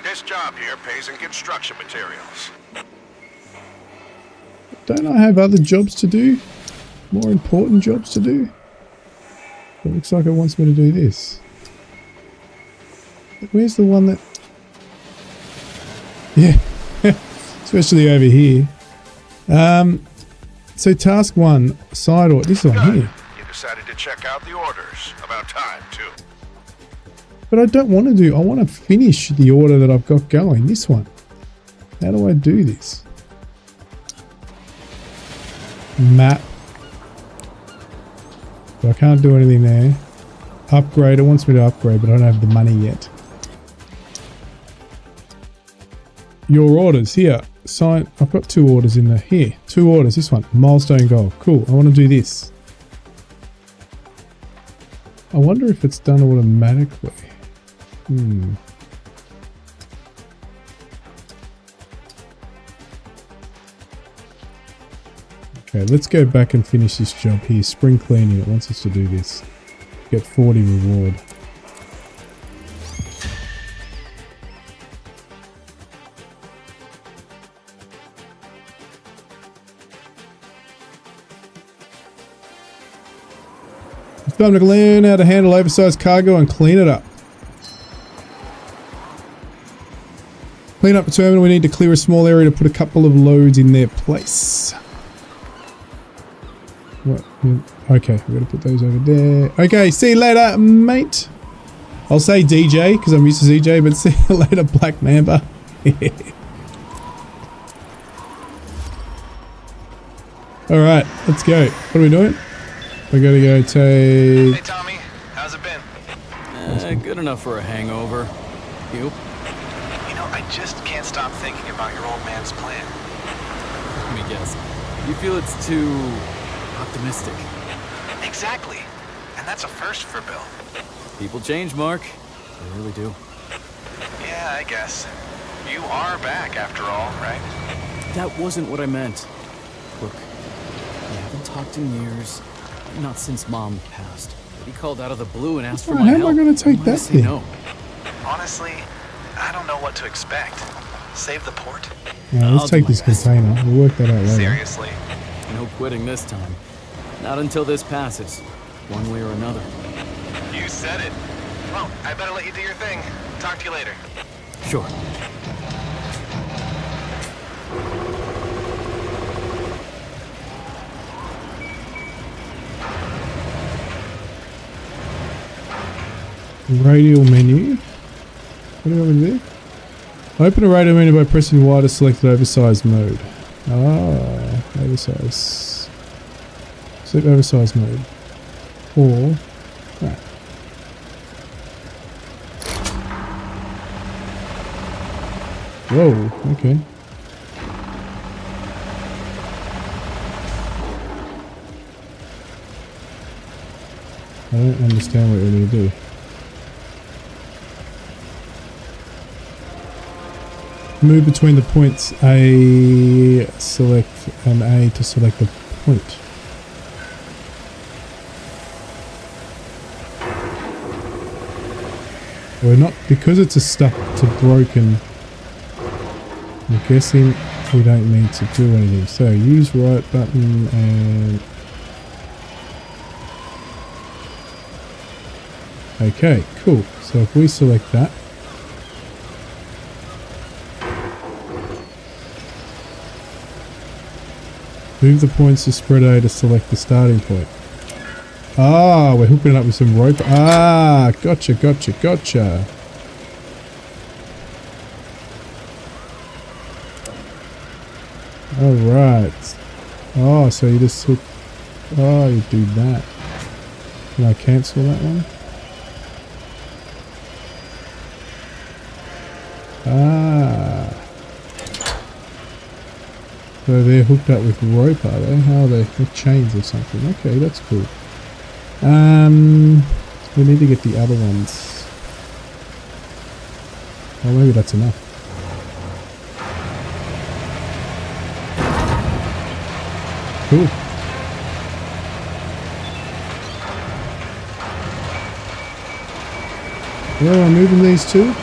this job here pays in construction materials. Don't I have other jobs to do? More important jobs to do? It looks like it wants me to do this. Where's the one that... Yeah, especially over here. So task 1, side order. This one Good. here. You decided to check out the orders. About time, too. But I don't want to do... I want to finish the order that I've got going. This one. How do I do this? Map. So I can't do anything there. Upgrade. It wants me to upgrade, but I don't have the money yet. Your orders. Here. Sign. I've got 2 orders in there. Here. 2 orders. This one. Milestone goal. Cool. I want to do this. I wonder if it's done automatically. Okay, let's go back and finish this job here. Spring cleaning. It wants us to do this. Get 40 reward. Time to learn how to handle oversized cargo and clean it up. Clean up the terminal. We need to clear a small area to put a couple of loads in their place. What? Okay, we're gonna put those over there. Okay, see you later, mate. I'll say DJ because I'm used to ZJ, but see you later, Black Mamba. All right, let's go. What are we doing? We're gonna go take. Hey Tommy, how's it been? Good enough for a hangover. You? You know, I just can't stop thinking about your old man's plan. Let me guess. You feel it's too optimistic. Exactly. And that's a first for Bill. People change, Mark. They really do. Yeah, I guess. You are back after all, right? That wasn't what I meant. Look, we haven't talked in years. Not since Mom passed. He called out of the blue and asked for my help. How am I going to take that thing? No. Honestly, I don't know what to expect. Save the port? Yeah, let's take this container. We'll work that out later. Seriously? No quitting this time. Not until this passes, one way or another. You said it. Well, I better let you do your thing. Talk to you later. Sure. Radial menu. What do you want me to do? Open a radial menu by pressing Y to select the oversized mode. Ah, oversize. Select oversized mode. Or, right. Whoa, okay. I don't understand what we need to do. Move between the points A, select an A to select the point. We're not, because it's a stuck to broken, I'm guessing we don't need to do anything. So use right button and... Okay, cool. So if we select that, move the points to spread A to select the starting point. Ah, we're hooking it up with some rope. Ah, gotcha, gotcha, gotcha. Alright. Oh, so you just hook... Oh, you do that. Can I cancel that one? Ah. So they're hooked up with rope, are they? How are they? With chains or something. Okay, that's cool. We need to get the other ones. Oh, maybe that's enough. Cool. Well, I'm moving these two.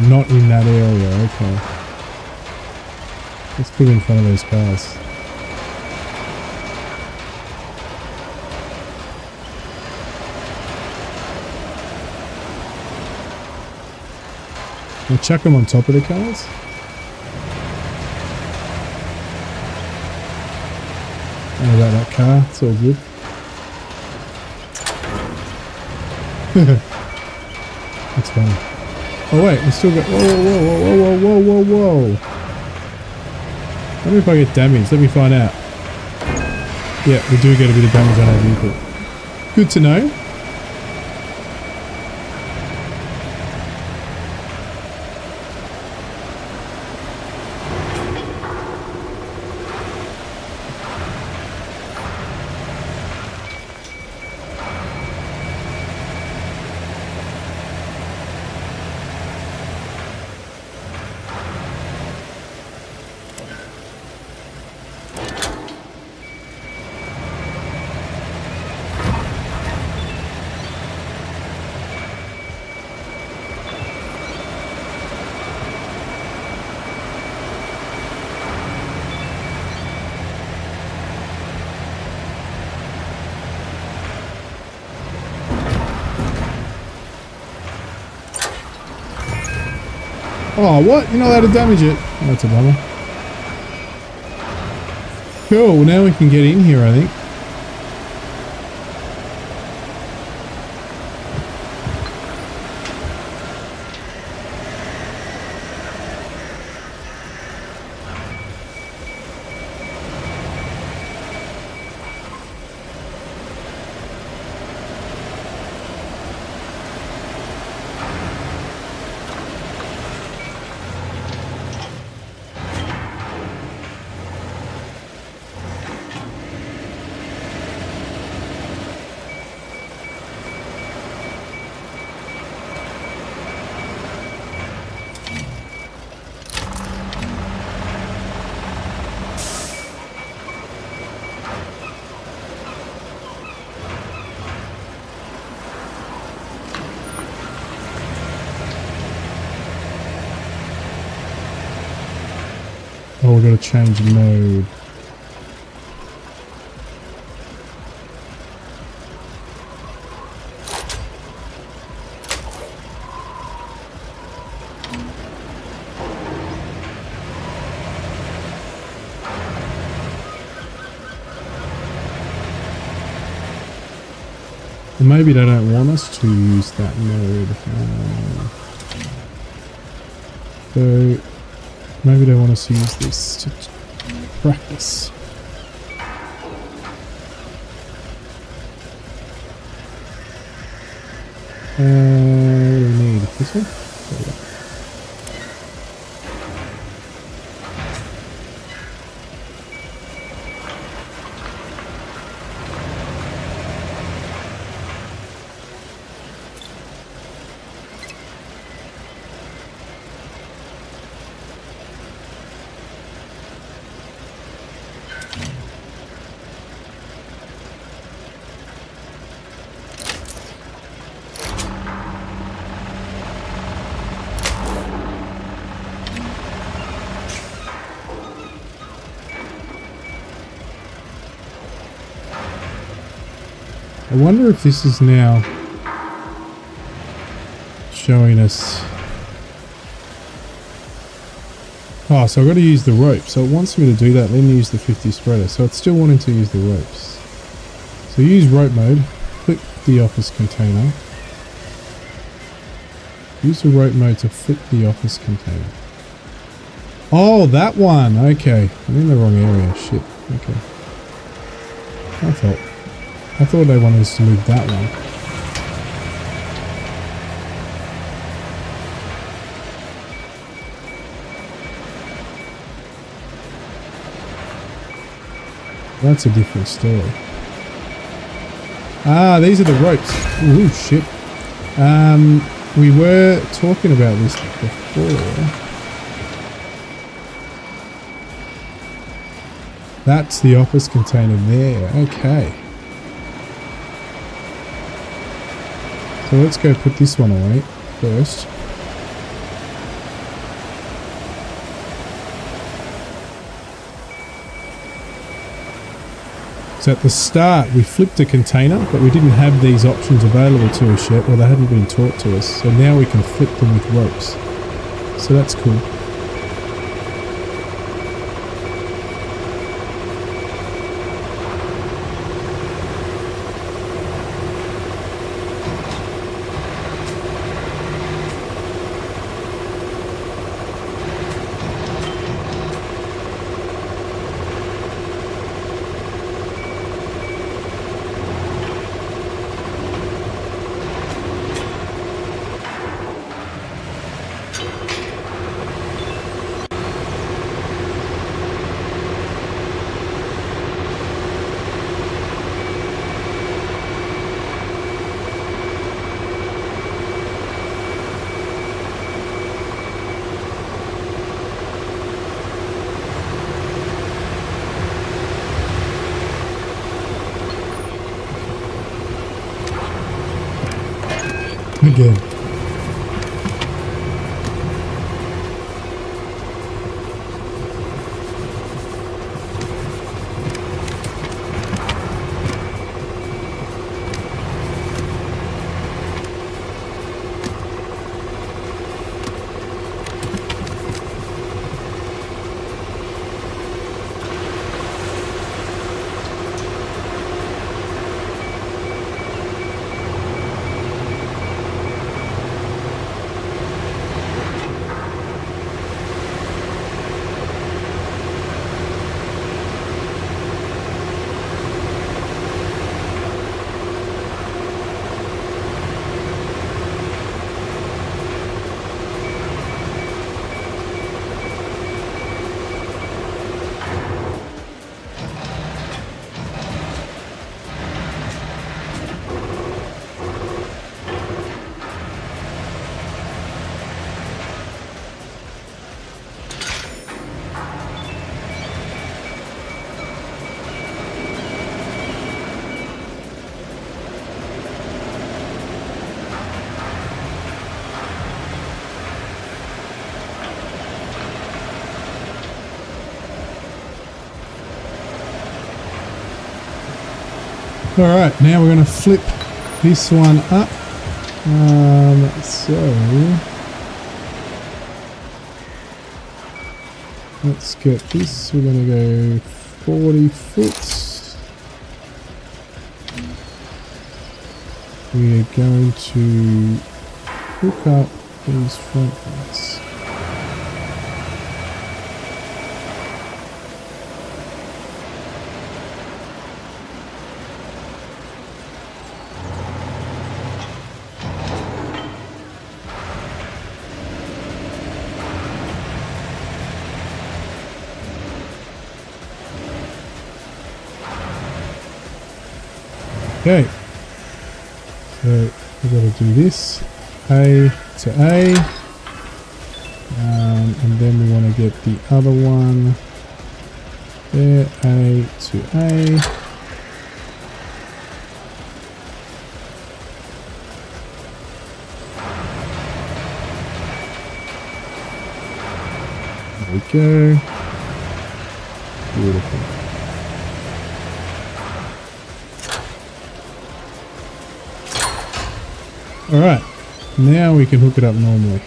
Not in that area, okay. Let's put it in front of those cars. I'll chuck them on top of the cars. How about that car? It's all good. That's funny. Oh wait, we still got... Whoa, whoa, whoa, whoa, whoa, whoa, whoa, whoa. I wonder if I get damaged. Let me find out. Yeah, we do get a bit of damage on our vehicle. Good to know. Oh, what? You're not allowed to damage it. Oh, that's a bummer. Cool, well, now we can get in here, I think. Oh, we've got to change mode. Well, maybe they don't want us to use that mode. So maybe they want us to use this to practice. What do we need? This one? There we go. I wonder if this is now showing us... Oh, so I've got to use the rope. So it wants me to do that, then use the 50 spreader. So it's still wanting to use the ropes. So use rope mode, click the office container. Use the rope mode to flip the office container. Oh, that one! Okay. I'm in the wrong area. Shit. Okay. I thought they wanted us to move that one. That's a different story. Ah, these are the ropes. Ooh, shit. We were talking about this before. That's the office container there. Okay. So let's go put this one away first. So at the start we flipped a container, but we didn't have these options available to us yet, or they hadn't been taught to us. So now we can flip them with ropes. So that's cool. Again. Alright, now we're going to flip this one up. So let's get this. We're going to go 40 foot. We're going to hook up these front lights. Okay, so we've got to do this, A to A, and then we want to get the other one there, A to A. There we go. Beautiful. Alright, now we can hook it up normally.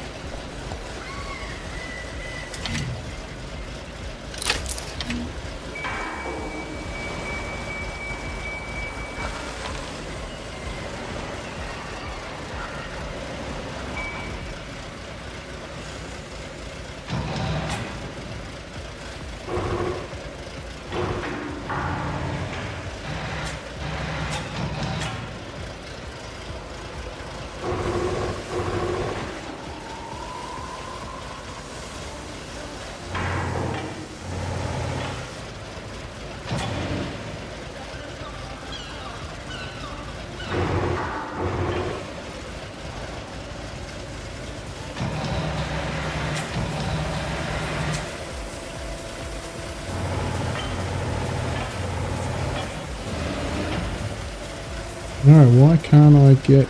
Alright, why can't I get...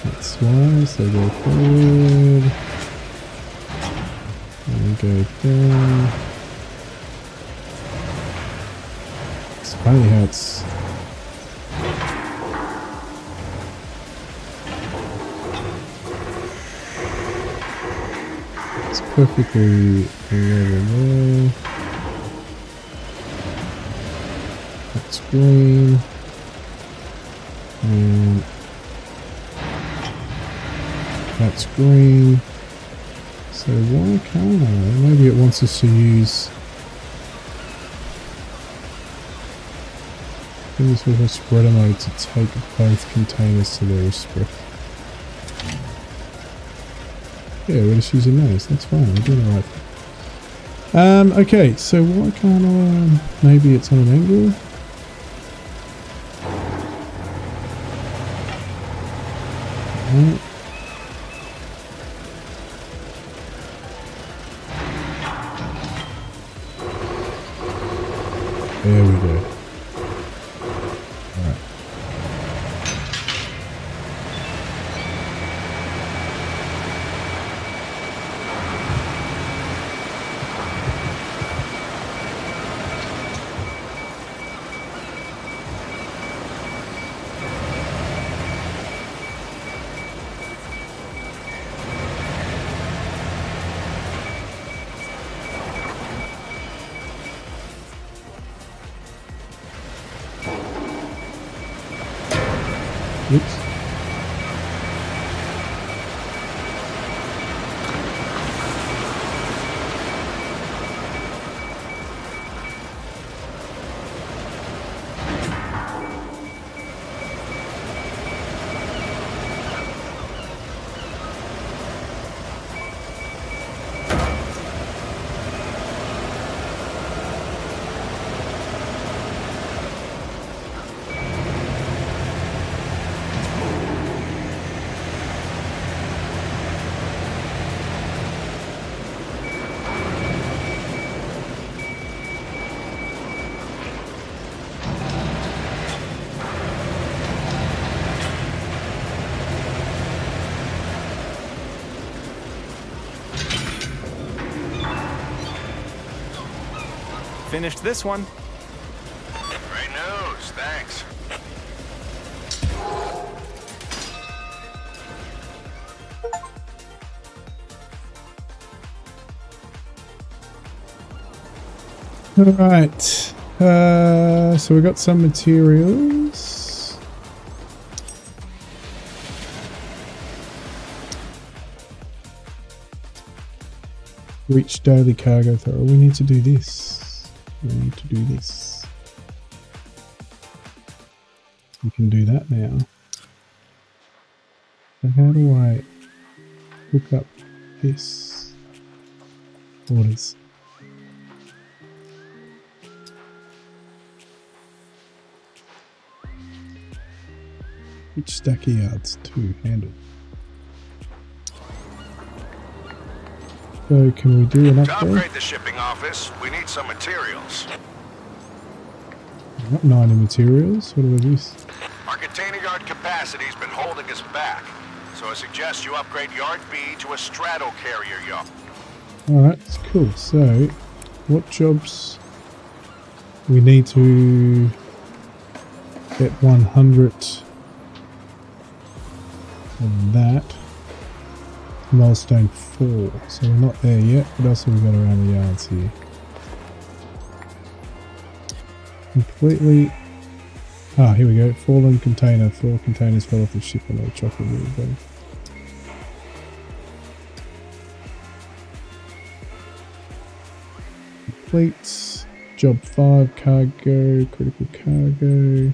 That's why, so go forward. And go down. It's funny how it's... It's perfectly level there. That's green. And that's green. So why can't I? Maybe it wants us to use... Use with a spreader mode to take both containers to their respect. Yeah, we're just using those. That's fine. We're doing the right thing. Okay, so why can't I... Maybe it's on an angle? Right. There we go. All right. Oops. Finished this one. Right now, Alright. So we got some materials. Reach daily cargo throw. We need to do this. We need to do this. We can do that now. So how do I hook up this? Orders. Which Dockyards to handle? So can we do an To upgrade? upgrade the shipping office, we need some materials. I've got 90 materials. What do I use? Our container yard capacity's been holding us back, so I suggest you upgrade Yard B to a straddle carrier yard. Alright, that's cool. So, what jobs we need to get 100 of that. Milestone 4. So we're not there yet. What else have we got around the yards here? Completely. Ah, here we go. Fallen container. 4 containers fell off the ship on the chocolate river. Complete. Job 5. Cargo. Critical cargo.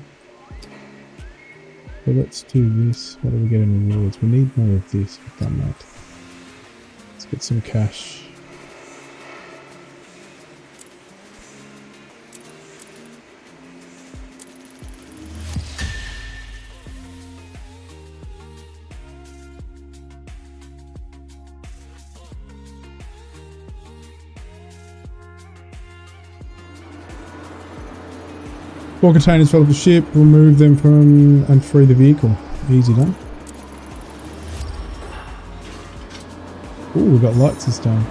So let's do this. What do we get in rewards? We need more of this. We've done that. Let's get some cash. Four containers fell off the ship, remove them from and free the vehicle. Easy done. Ooh, we've got lights this time.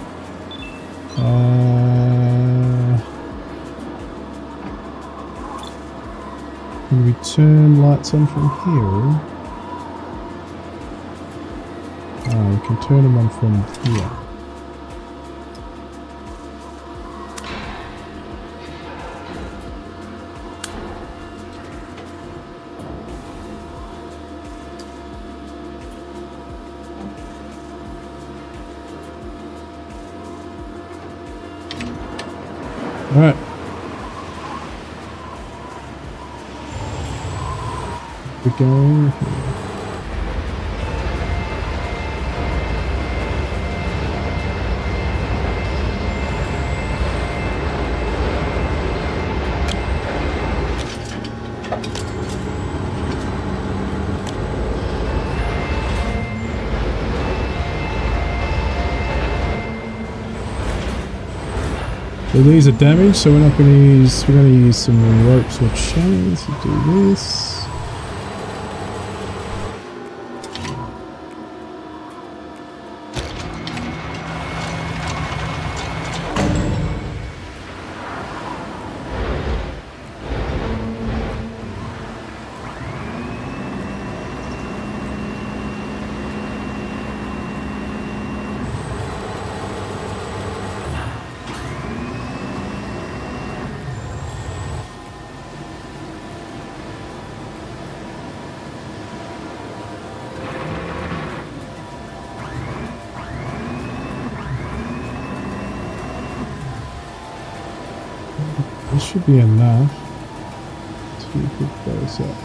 Can we turn lights on from here? Oh, we can turn them on from here. Alright. We're going here. So these are damaged, so we're not going to use. We're going to use some ropes or chains to do this. This should be enough to hook those up.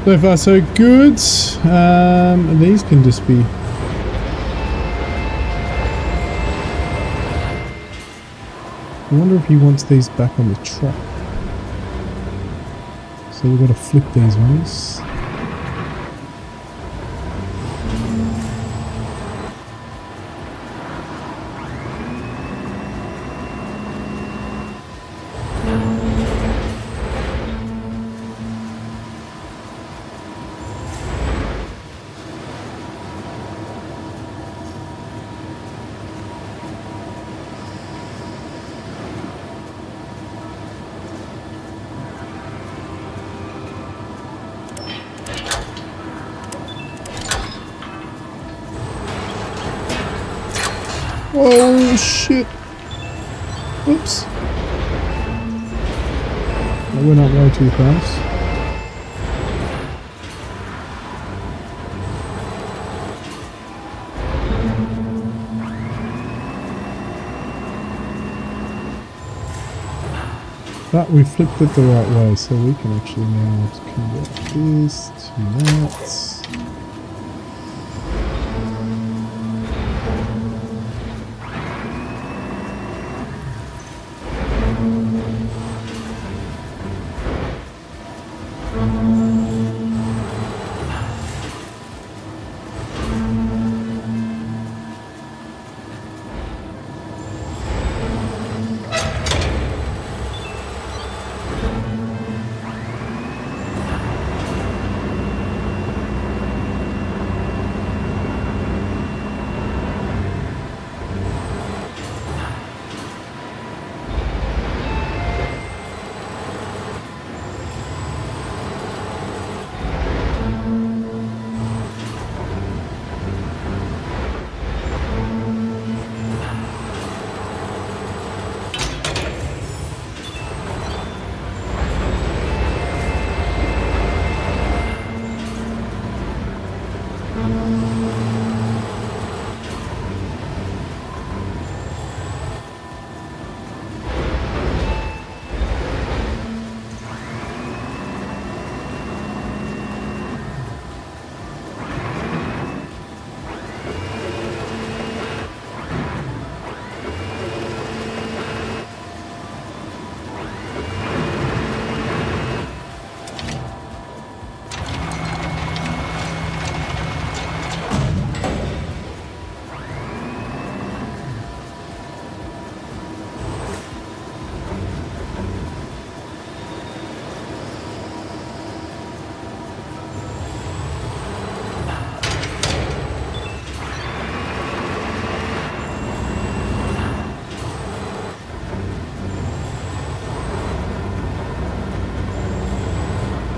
So far so good. These can just be... I wonder if he wants these back on the truck. So we've got to flip these ones. Oh shit! Oops. I went up way too fast. But we flipped it the right way, so we can actually now convert this to that.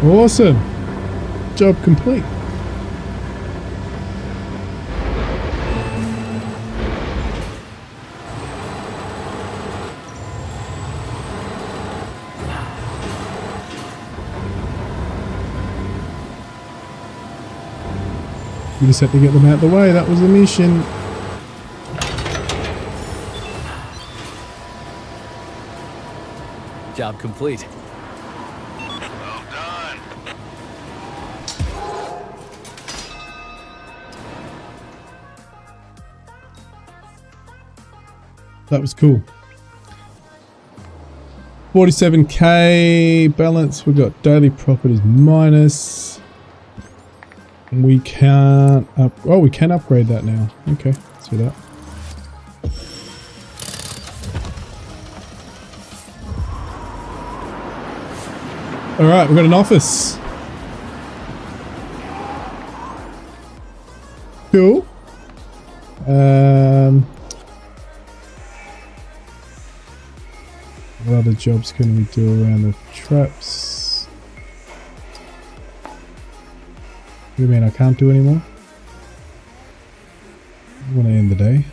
Awesome! Job complete. We just had to get them out of the way, that was the mission. Job complete. Well done. That was cool. 47k balance. We've got daily profit is minus. We can't we can upgrade that now. Okay, let's do that. Alright, we've got an office. Cool. What other jobs can we do around the traps? What do you mean I can't do anymore? I want to end the day.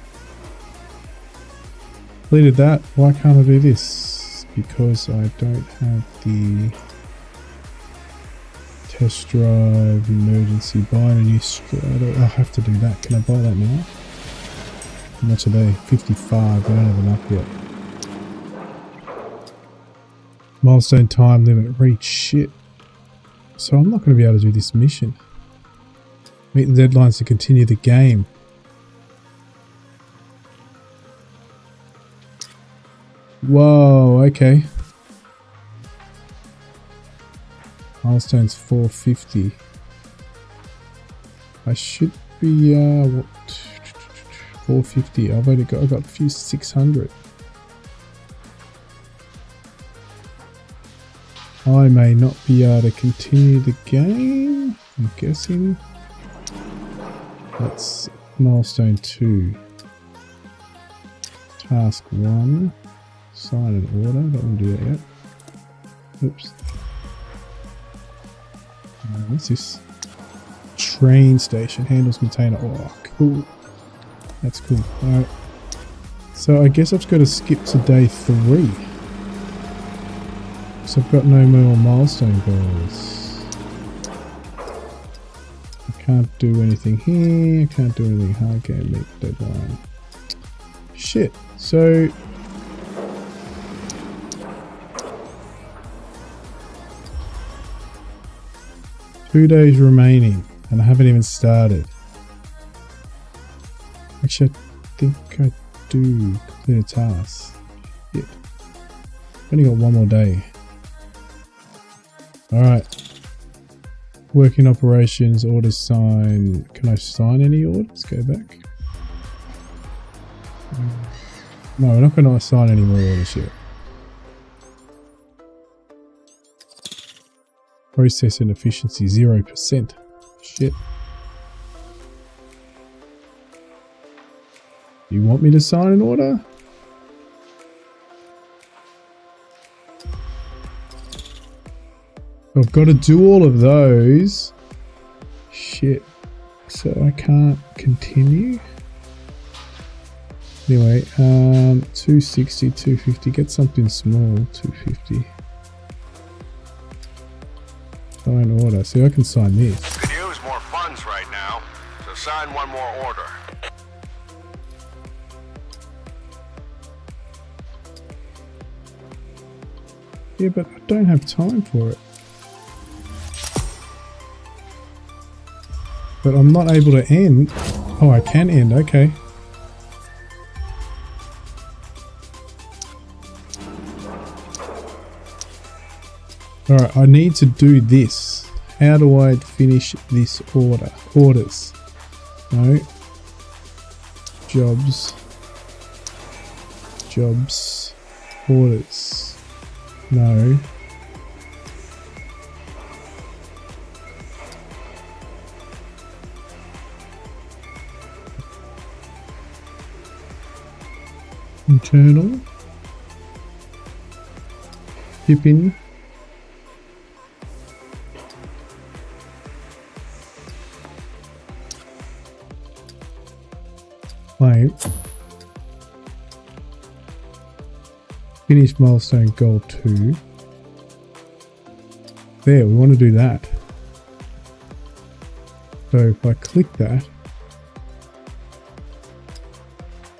Completed that. Why can't I do this? Because I don't have the test drive emergency buying a new Strata. I'll have to do that. Can I buy that now? How much are they? 55. I don't have enough yet. Milestone time limit reach. Shit. So I'm not going to be able to do this mission. Meet the deadlines to continue the game. Whoa, okay. Milestone's 450. I should be, what? 450. I've got a few 600. I may not be able to continue the game, I'm guessing. That's milestone 2. Task 1. Sign an order. Don't want to do that yet. Oops. What's this? Train station. Handles container. Oh, cool. That's cool. Alright. So I guess I've just got to skip to day 3. So I've got no more milestone goals. I can't do anything here. I can't do anything hard game. Meet deadline. Shit. So... Two days remaining, and I haven't even started. Actually, I think I do complete a task. Shit. I've only got one more day. Alright. Working operations, orders sign. Can I sign any orders? Go back. No, we're not going to assign any more orders yet. Process and efficiency 0%. Shit. You want me to sign an order? I've got to do all of those. Shit. So I can't continue. Anyway, 260, 250. Get something small. 250. Sign order. See, I can sign this. Could use more funds right now, so sign one more order. Yeah, but I don't have time for it. But I'm not able to end. Oh, I can end. Okay. Alright, I need to do this. How do I finish this order? Orders. No. Jobs. Jobs. Orders. No. Internal. Pippin. Claim. Finish milestone goal 2. There, we want to do that. So if I click that,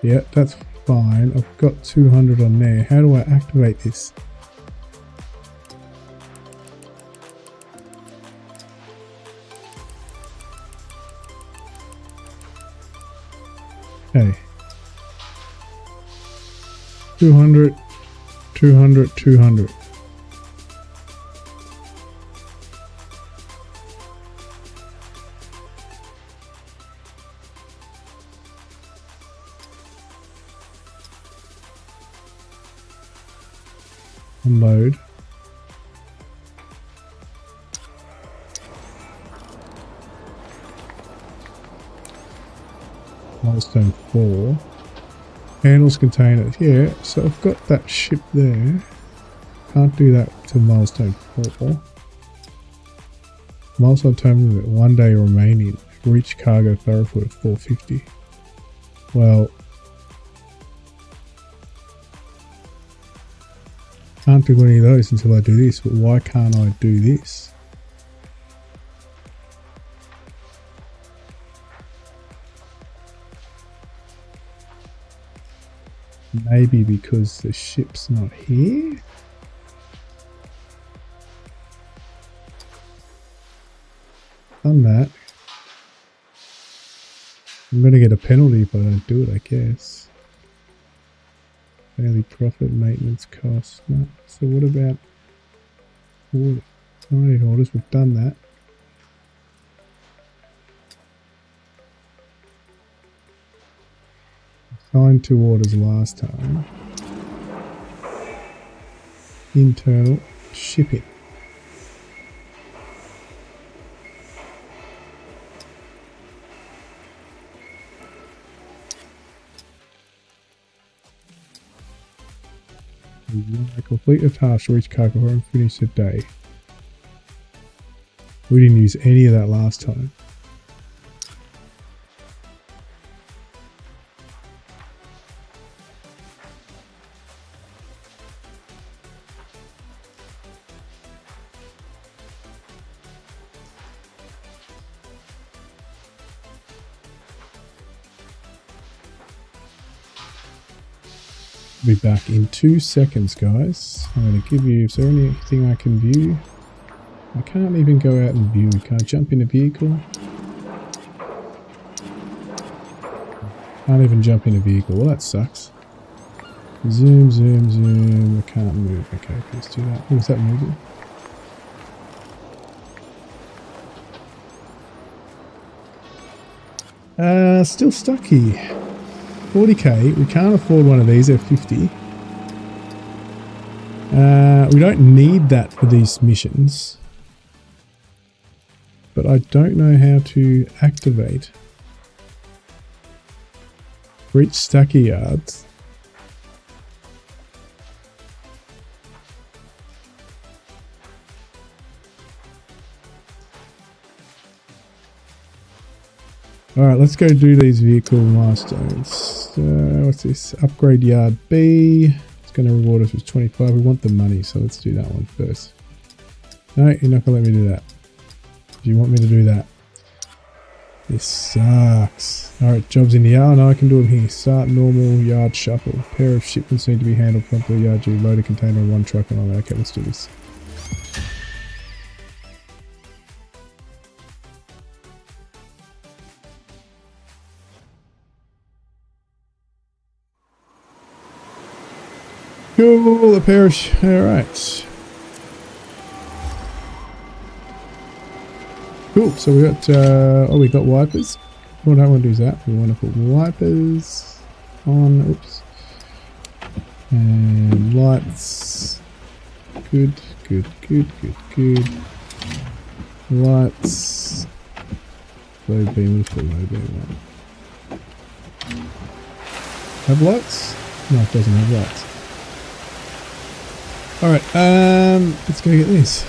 yeah, that's fine. I've got 200 on there. How do I activate this? Okay. 200, 200, 200. Unload. Milestone 4. Handles containers. Yeah, so I've got that ship there. Can't do that till milestone 4. Milestone terminal at 1 day remaining. Reach cargo thoroughful at 450. Well, can't do any of those until I do this, but why can't I do this? Maybe because the ship's not here? done that. I'm going to get a penalty if I don't do it, I guess. Daily profit, maintenance costs. No. So what about orders? Alright, orders, we've done that. Assigned 2 orders last time. Internal shipping. Complete a task to reach cargo and finish the day. We didn't use any of that last time. Be back in 2 seconds, guys. I'm going to give you, is there anything I can view? I can't even go out and view. Can't jump in a vehicle. Can't even jump in a vehicle. Well, that sucks. Zoom, zoom, zoom. I can't move. Okay, let's do that. Oh, is that moving? Still stuck here. 40k, we can't afford one of these, they're 50. We don't need that for these missions. But I don't know how to activate. Reach Dockyard. Alright, let's go do these vehicle milestones. What's this? Upgrade yard B. It's going to reward us with 25. We want the money, so let's do that one first. No, you're not going to let me do that. Do you want me to do that? This sucks. Alright, jobs in the yard. No, I can do them here. Start normal yard shuffle. Pair of shipments need to be handled promptly. Yard G. Load a container on one truck and all that. Okay, let's do this. Cool, a pair of alright. Cool, so we got we got wipers. Oh, I don't want to do that. We want to put wipers on, oops. And lights. Good. Lights. Low beam, let's put low beam on. Have lights? No, it doesn't have lights. Alright, let's go get this.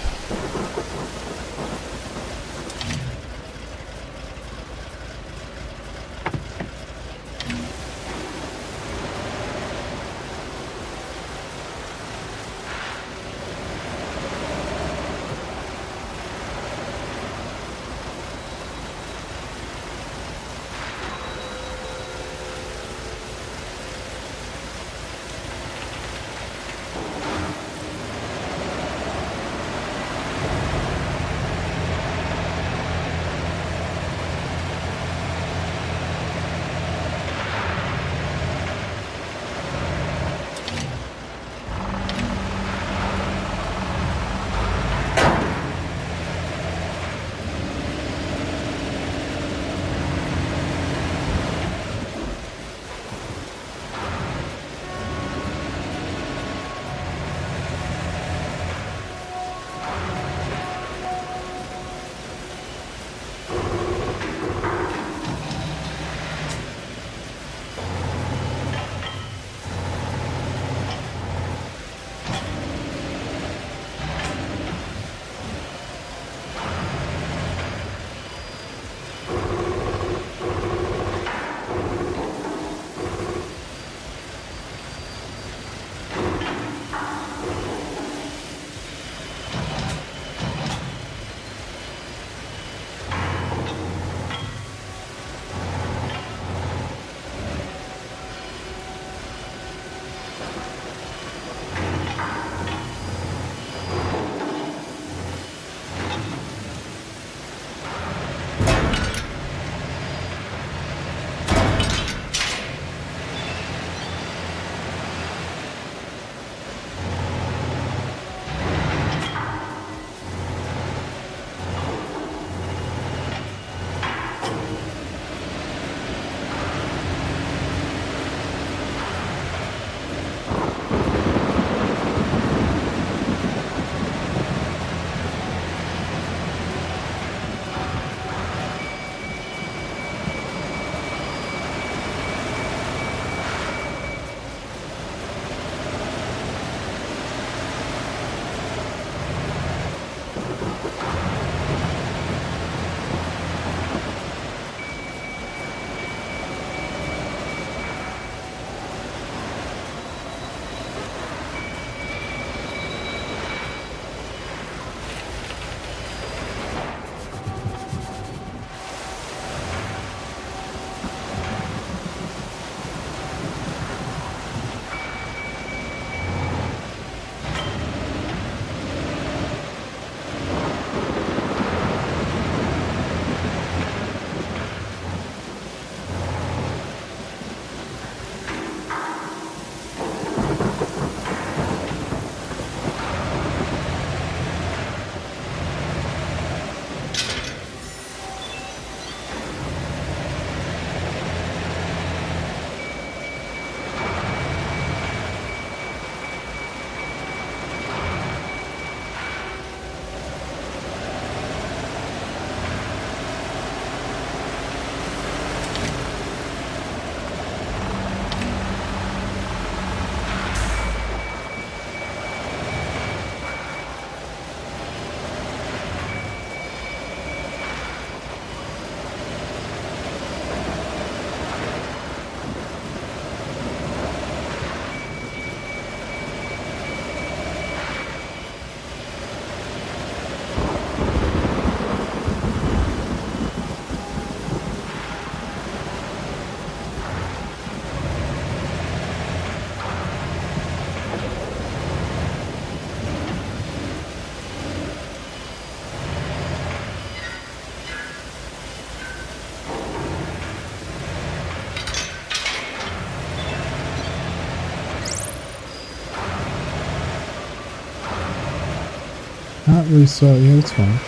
can't really say. Yeah, that's fine.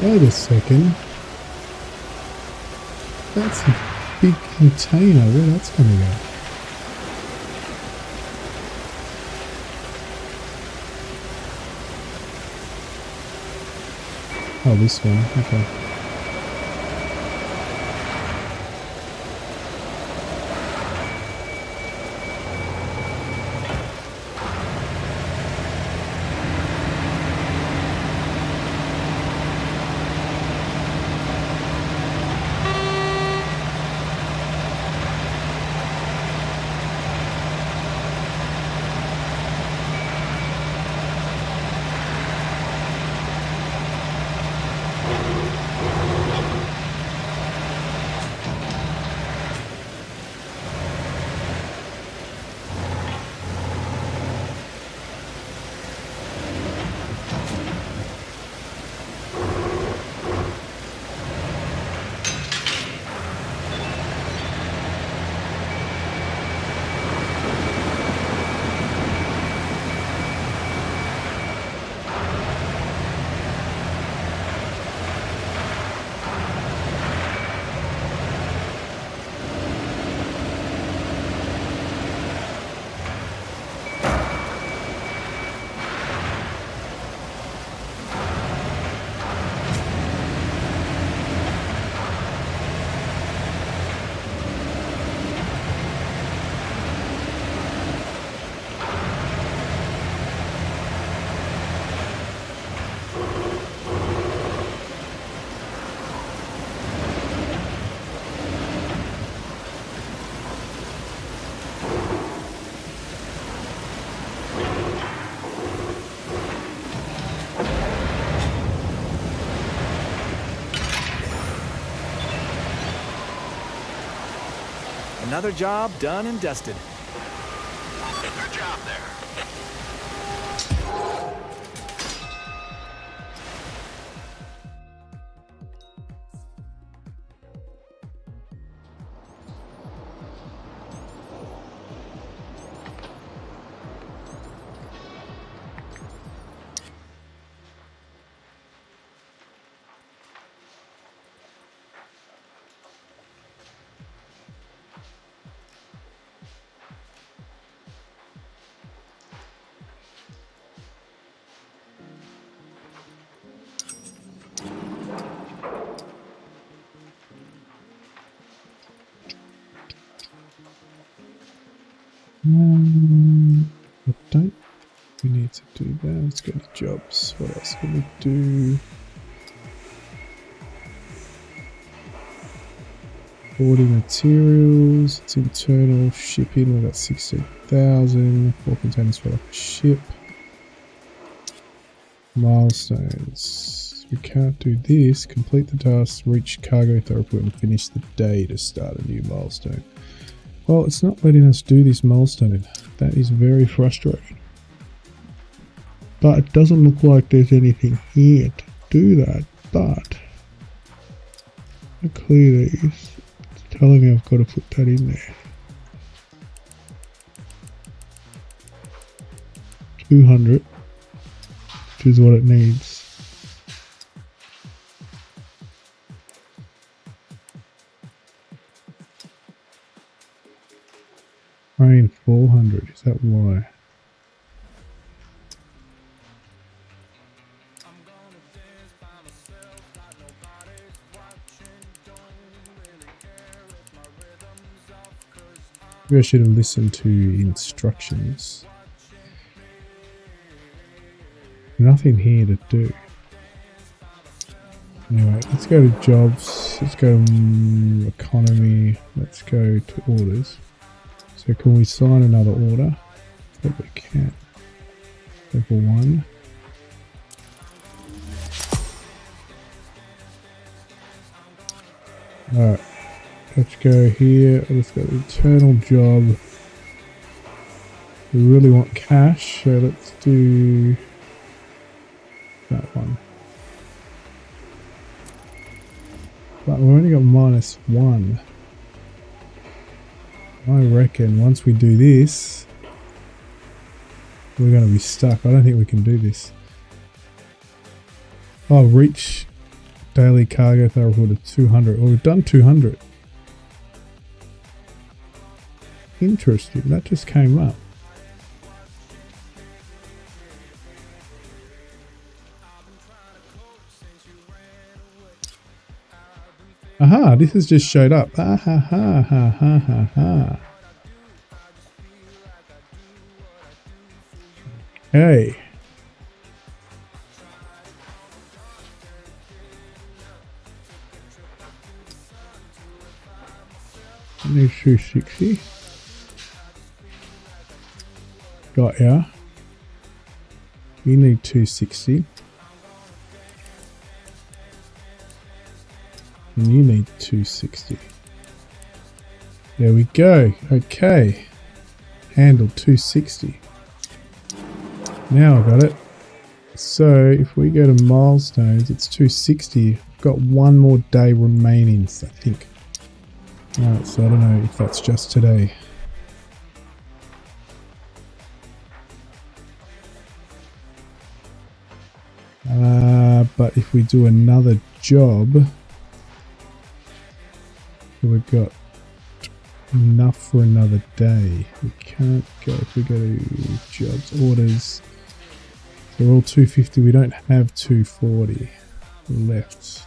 Wait a second. That's a big container. Where that's going to go? Oh, this one. Okay. Another job done and dusted. Good job there. I don't. We need to do that. Let's go to jobs. What else can we do? 40 materials. It's internal shipping. We've got 16,000. 4 containers for a ship. Milestones. We can't do this. Complete the task, reach cargo throughput, and finish the day to start a new milestone. Well, it's not letting us do this milestone. That is very frustrating. But it doesn't look like there's anything here to do that. But I clear these. It's telling me I've got to put that in there. 200, which is what it needs. Rain 400, is that why? Maybe I should have listened to instructions. Nothing here to do. Anyway, let's go to jobs. Let's go economy. Let's go to orders. So can we sign another order? I hope we can. Level 1. Alright. Let's go here. Let's go internal job. We really want cash, so let's do that one. But we've only got -1. I reckon once we do this, we're going to be stuck. I don't think we can do this. Oh, reach daily cargo throughput of 200. Well, we've done 200. Interesting. That just came up. Aha, this has just showed up. Ah ha ha ha ha ha ha. Okay. I need 260. Got ya. You need 260. And you need 260. There we go. Okay. Handle 260. Now I got it. So if we go to milestones, it's 260. I've got one more day remaining, I think. Alright, so I don't know if that's just today. But if we do another job, we've got enough for another day. We can't go if we go to jobs, orders. They're all 250. We don't have 240 left.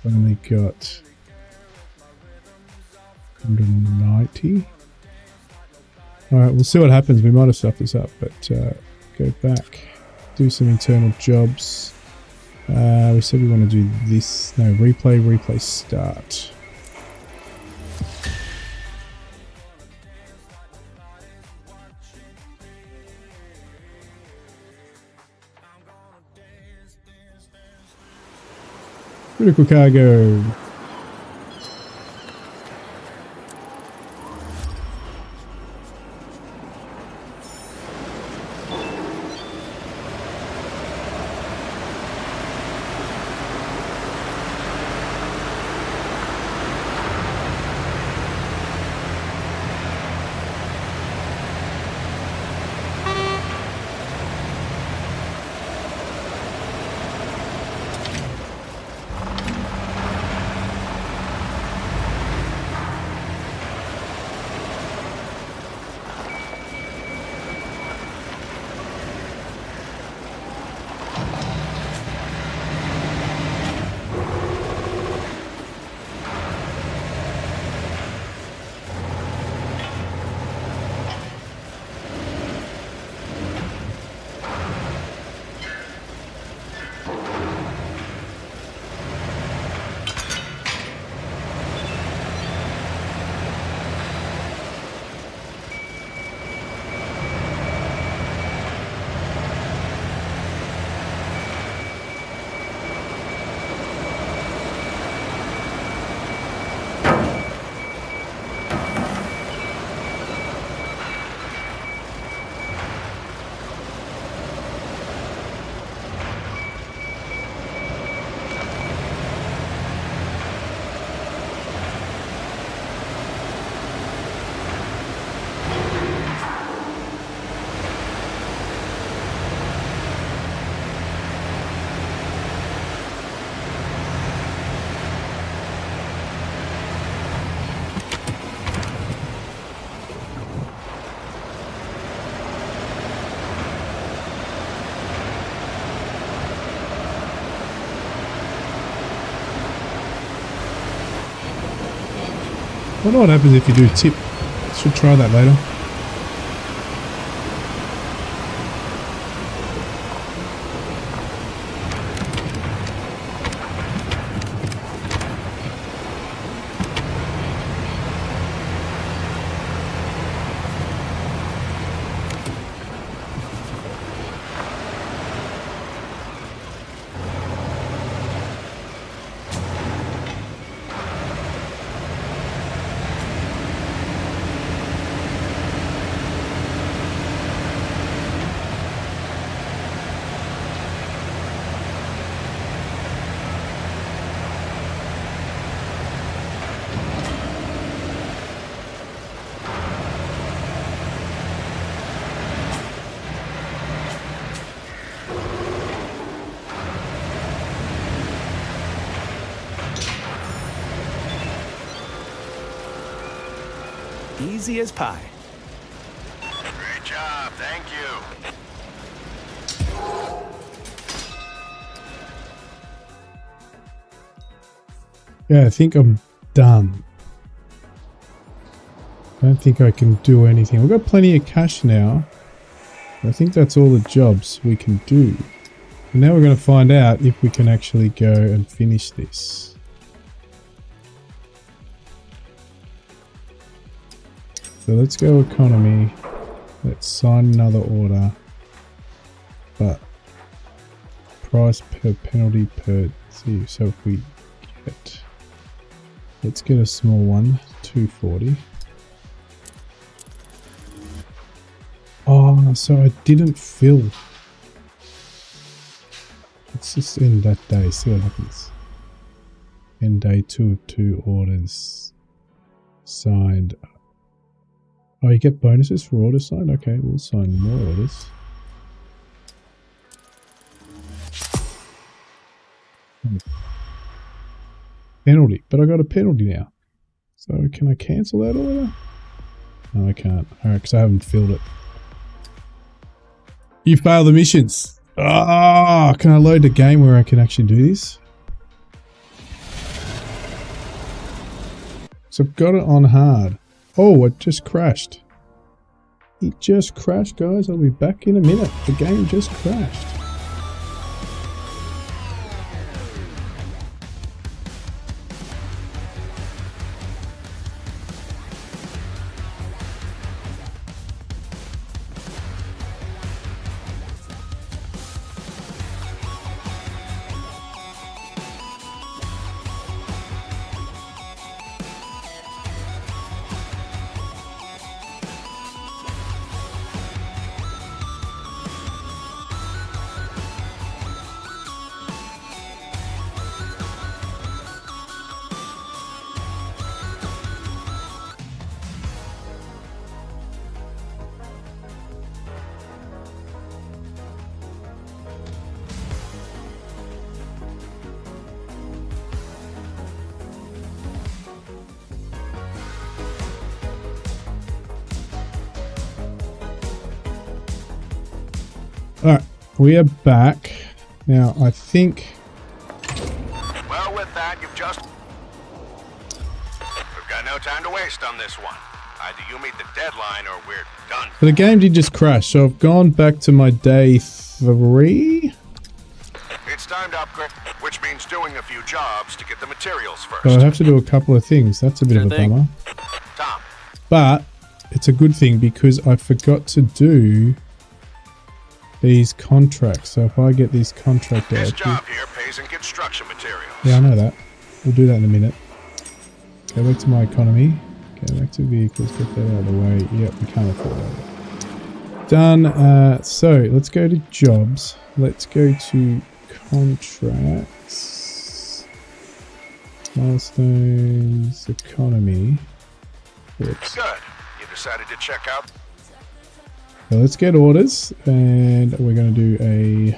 We've only got 190. Alright, we'll see what happens. We might have stuffed this up, but go back, do some internal jobs. We said we want to do this. No, replay, start. Critical cargo. I wonder what happens if you do tip. Should try that later. Easy as pie. Great job, thank you. Yeah, I think I'm done. I don't think I can do anything. We've got plenty of cash now. I think that's all the jobs we can do. And now we're going to find out if we can actually go and finish this. So let's go economy. Let's sign another order. But price per penalty per see. So if we get, let's get a small one, 240. Oh, so I didn't fill. Let's just end that day, see what happens. End day 2 of 2 orders signed. Oh, you get bonuses for orders signed? Okay, we'll sign more orders. Penalty, but I got a penalty now. So can I cancel that order? No, I can't. Alright, because I haven't filled it. You failed the missions. Ah, can I load the game where I can actually do this? So I've got it on hard. Oh, it just crashed. It just crashed, guys. I'll be back in a minute. The game just crashed. Alright, we are back. Now, I think... Well, with that, you've just... We've got no time to waste on this one. Either you meet the deadline or we're done. So the game did just crash, so I've gone back to my day 3. It's time to upgrade, which means doing a few jobs to get the materials first. But I have to do a couple of things. That's a bit of a bummer. Tom. But it's a good thing because I forgot to do these contracts. So if I get these contract This out, job here pays in construction materials. yeah, I know that. We'll do that in a minute. Go back to my economy. Go back to vehicles. Get that out of the way. Yep, we can't afford that. Done. So let's go to jobs. Let's go to contracts. Milestones. Economy. Oops. Good. You decided to check out. So let's get orders, and we're going to do a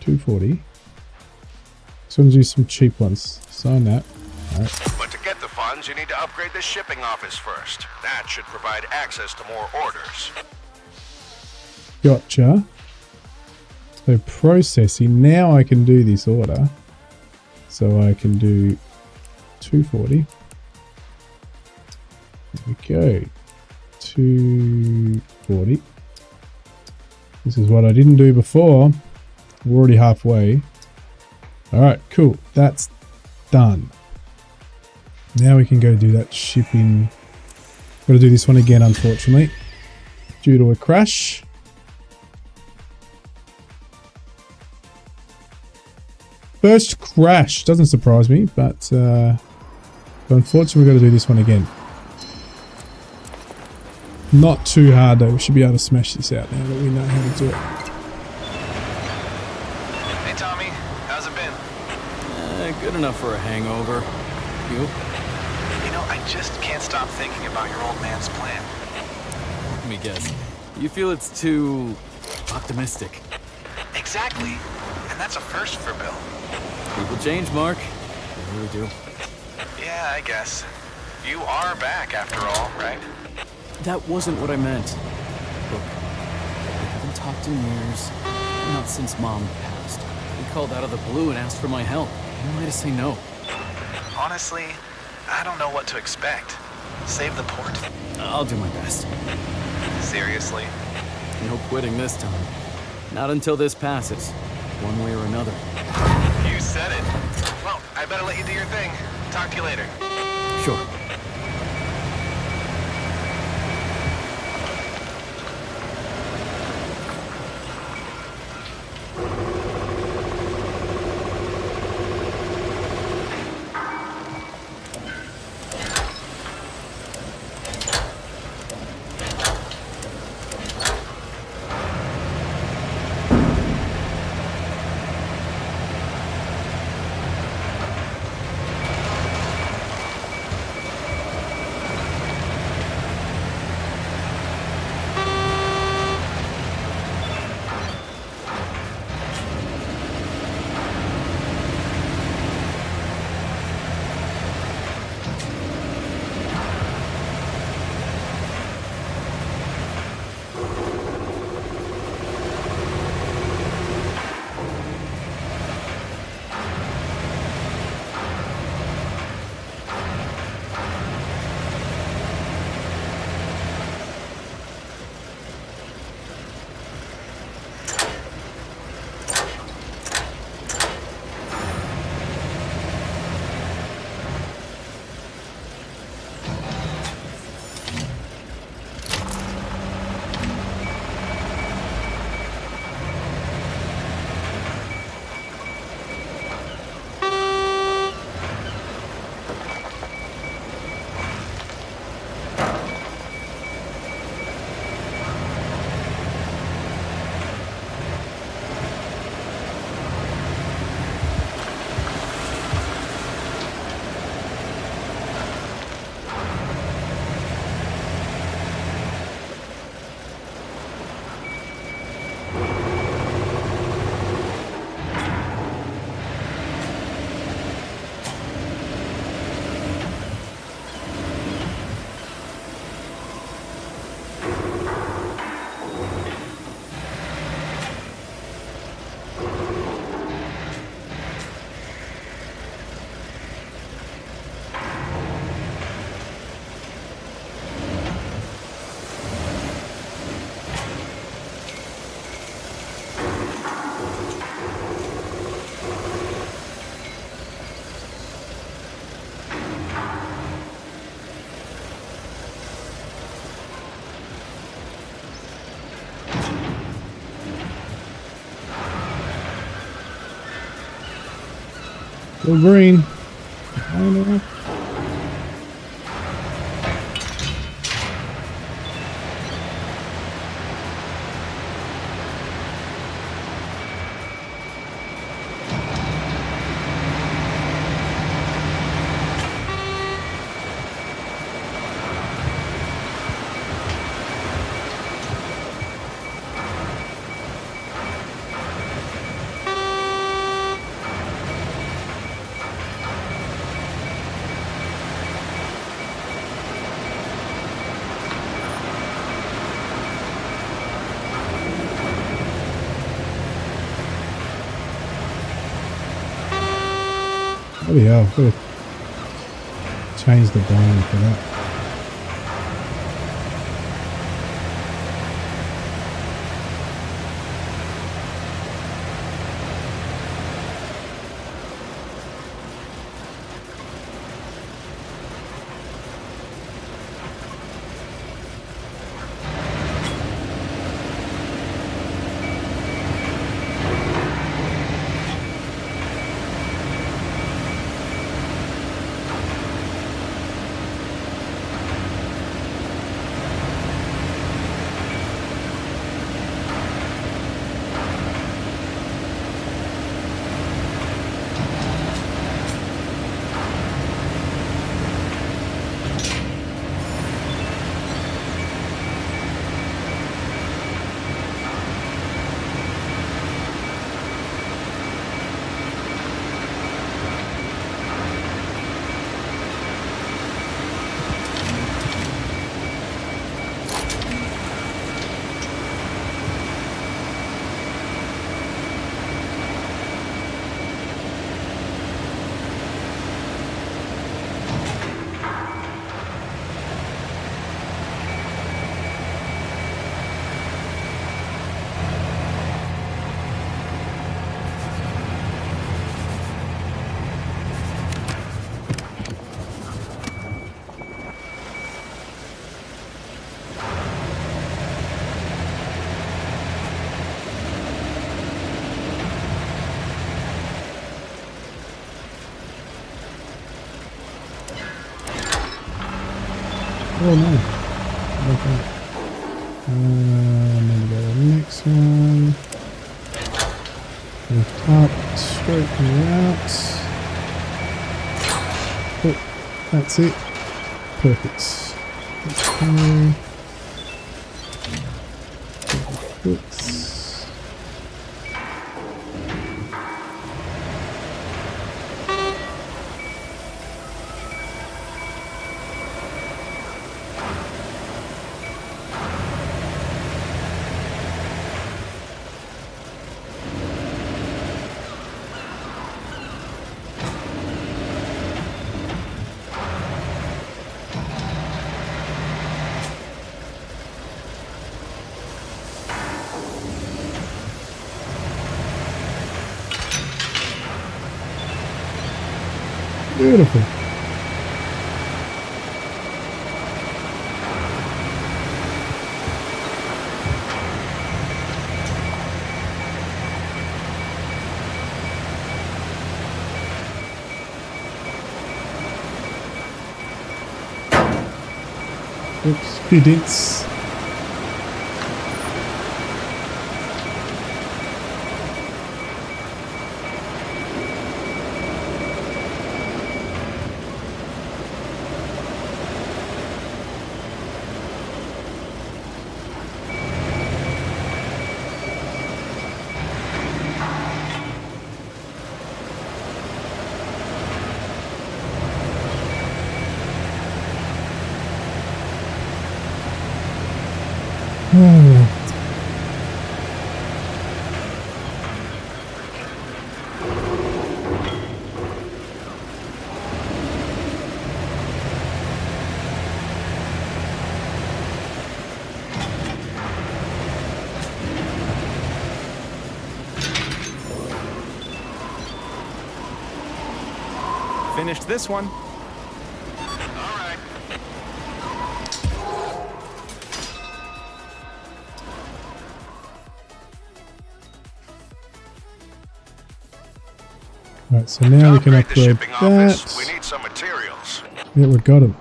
240. So I'm going to do some cheap ones. Sign that. All right. But to get the funds, you need to upgrade the shipping office first. That should provide access to more orders. Gotcha. So processing. Now I can do this order. So I can do 240. go. 240. This is what I didn't do before. We're already halfway. Alright, cool. That's done. Now we can go do that shipping. Got to do this one again, unfortunately, due to a crash. First crash. Doesn't surprise me, but unfortunately we've got to do this one again. Not too hard though. We should be able to smash this out now that we know how to do it. Hey Tommy, how's it been? Good enough for a hangover. You? You know, I just can't stop thinking about your old man's plan. Let me guess. You feel it's too optimistic. Exactly. And that's a first for Bill. People change, Mark. They really do. Yeah, I guess. You are back after all, right? That wasn't what I meant. Look, we haven't talked in years. Not since Mom passed. He called out of the blue and asked for my help. Who am I to say no? Honestly, I don't know what to expect. Save the port? I'll do my best. Seriously? No quitting this time. Not until this passes. One way or another. You said it. Well, I better let you do your thing. Talk to you later. Sure. Go green. Bloody hell, could have changed the blind for that. Oh no. Okay. And then we go to the next one. Lift up, straighten it out. Oh, that's it. Perfect. Okay. Oops. Beautiful. Oops, few dents. Finished this one. Right, so now we can upgrade that. We need some materials. Yeah, we got him.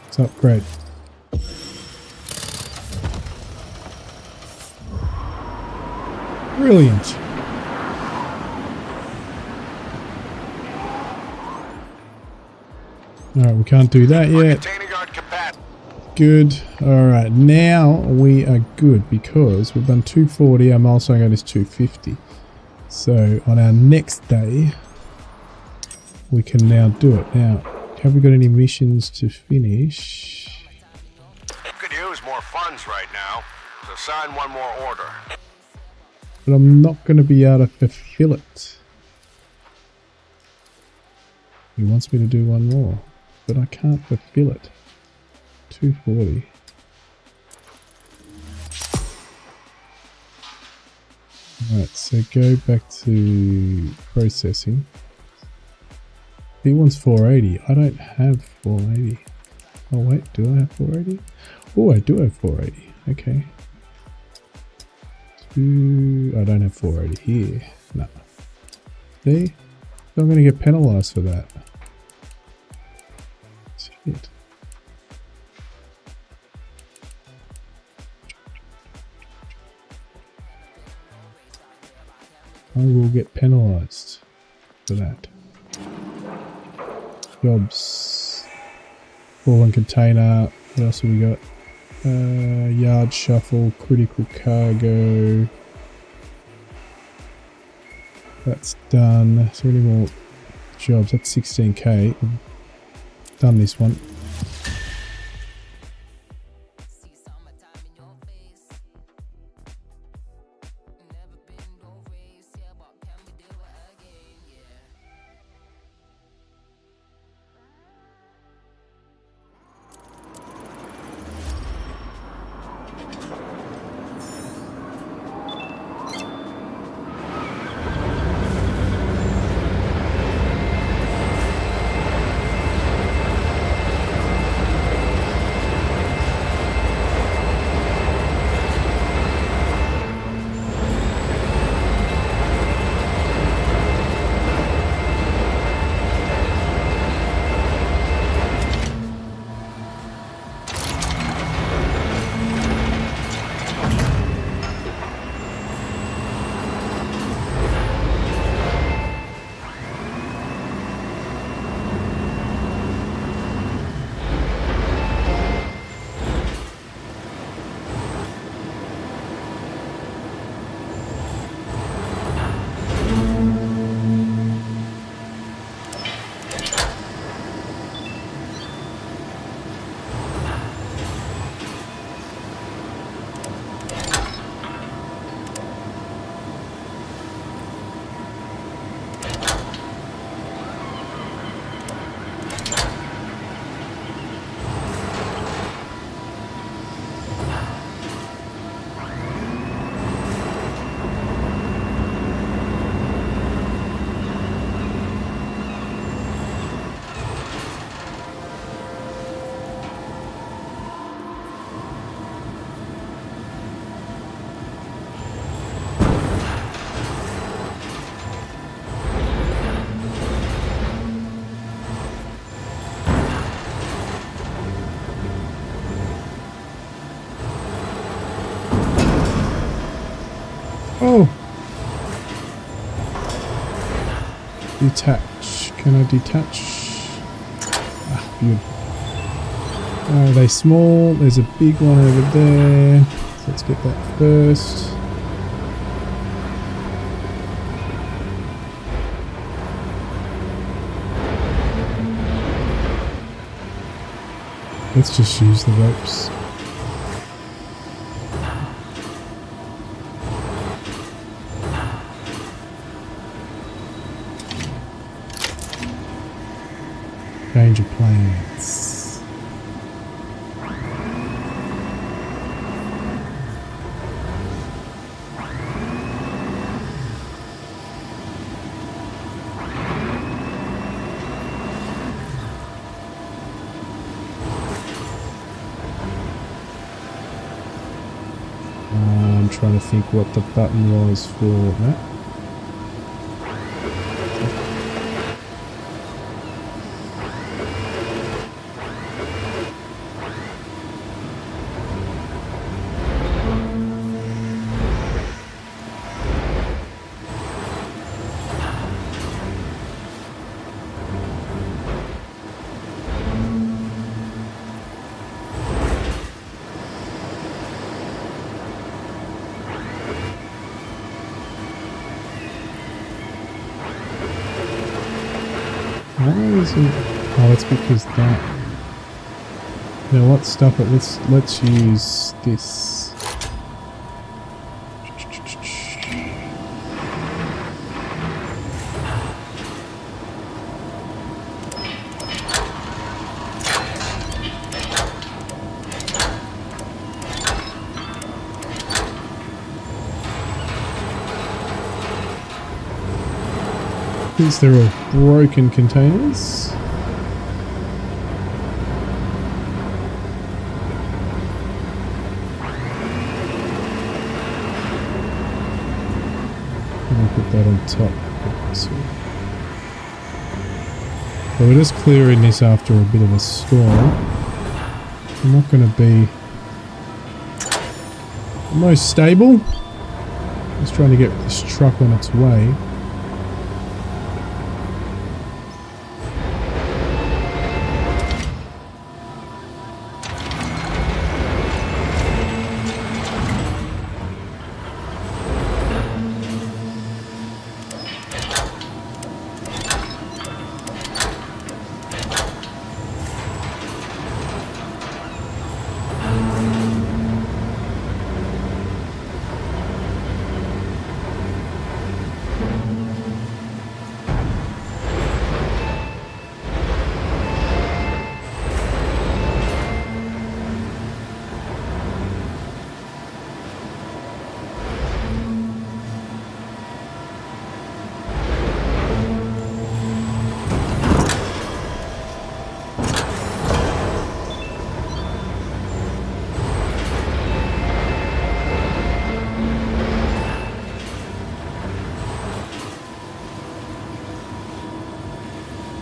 Let's upgrade. Brilliant. Alright, we can't do that yet. Good. Alright, now we are good because we've done 240. Our milestone goal is 250. So on our next day, we can now do it. Now, have we got any missions to finish? Could use more funds right now, so sign one more order. But I'm not going to be able to fulfill it. He wants me to do one more, but I can't fulfill it. 240. Alright, so go back to processing. He wants 480. I don't have 480. Oh wait, do I have 480? Oh, I do have 480. Okay. I don't have 480 here. No. See? I'm going to get penalised for that. Shit. I will get penalised for that. Jobs. Fallen container. What else have we got? Yard shuffle. Critical cargo. That's done. So many more jobs. That's 16k. I've done this one. Detach. Can I detach? Ah, beautiful. Are they small? There's a big one over there. So let's get that first. Let's just use the ropes. Change of plans. I'm trying to think what the button was for that. Why isn't... Oh, it's because that... You know what? Stop it. Let's use this. These they're all broken containers. I'll put that on top. So we're just clearing this after a bit of a storm. I'm not going to be the most stable. Just trying to get this truck on its way.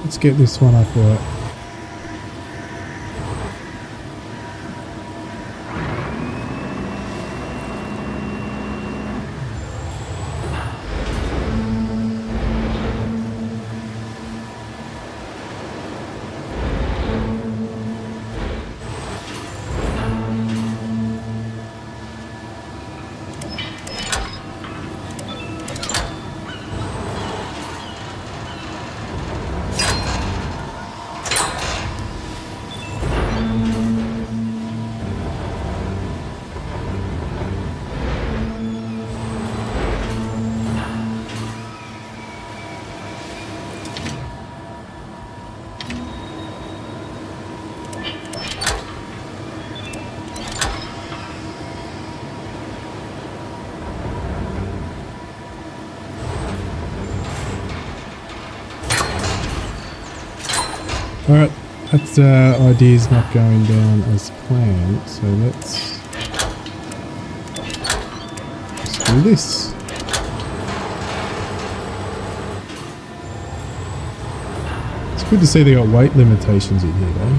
Let's get this one up right. Alright, that idea's not going down as planned, so let's do this. It's good to see they got weight limitations in here though.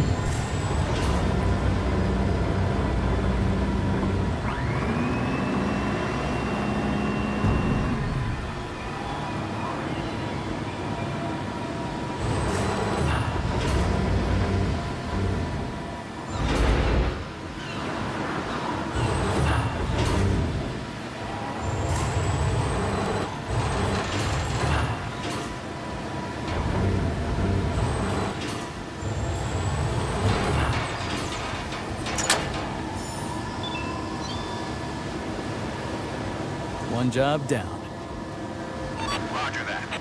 One job down. Roger that.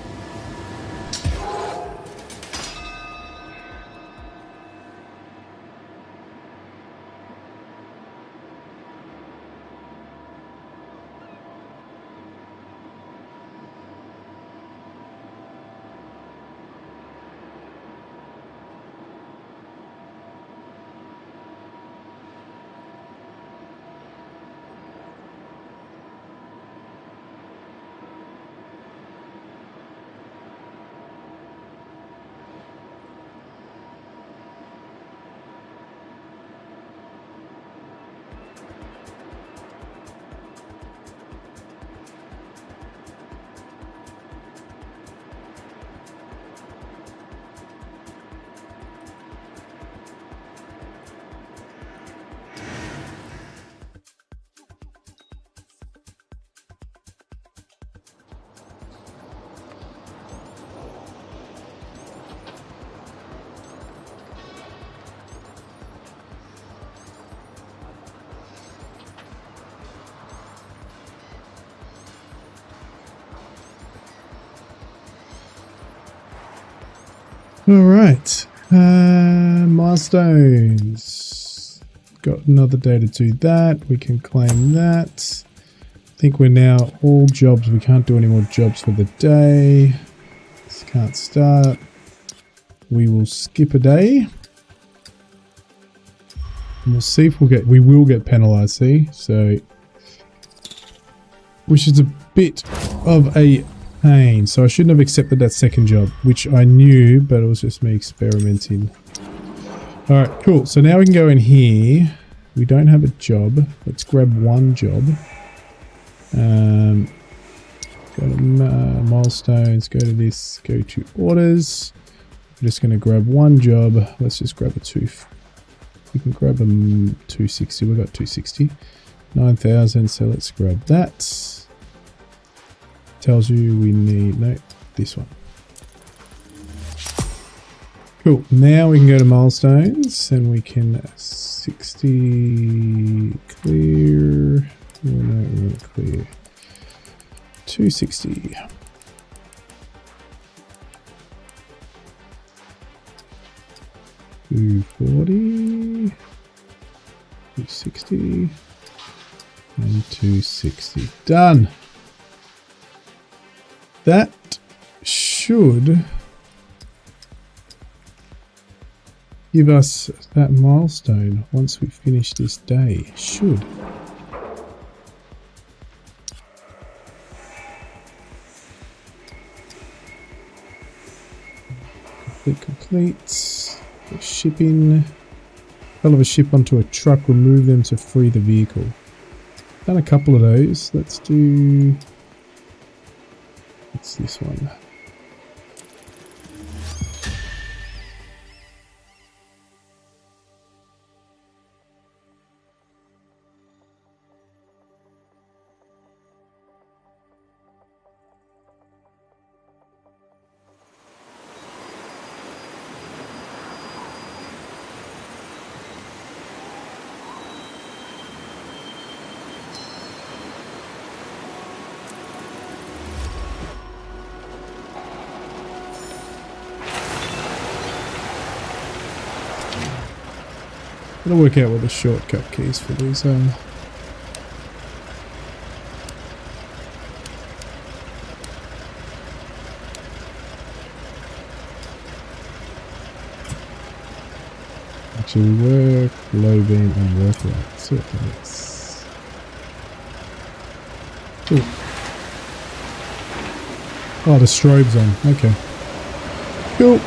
All right, milestones. Got another day to do that. We can claim that. I think we're now all jobs. We can't do any more jobs for the day. This can't start. We will skip a day. And we'll see if we will get penalized, see? So, which is a bit of a pain. So I shouldn't have accepted that second job, which I knew, but it was just me experimenting. All right, cool. So now we can go in here. We don't have a job. Let's grab one job. Go to milestones, go to this, go to orders. I'm just going to grab one job. Let's just grab a we can grab a 260. We've got 260. 9,000, so let's grab that. Tells you we need, no, this one. Cool, now we can go to milestones and we can 60 clear. Oh, no, we want to clear 260. $240, 260, and 260. Done. That should give us that milestone once we finish this day. Should. Complete. Shipping. Hell of a ship onto a truck. Remove them to free the vehicle. Done a couple of those. Let's do... What's this one? Gotta work out what the shortcut keys for these are. Actually work, low beam and work right. So let's... Ooh. Oh, the strobe's on. Okay. Cool.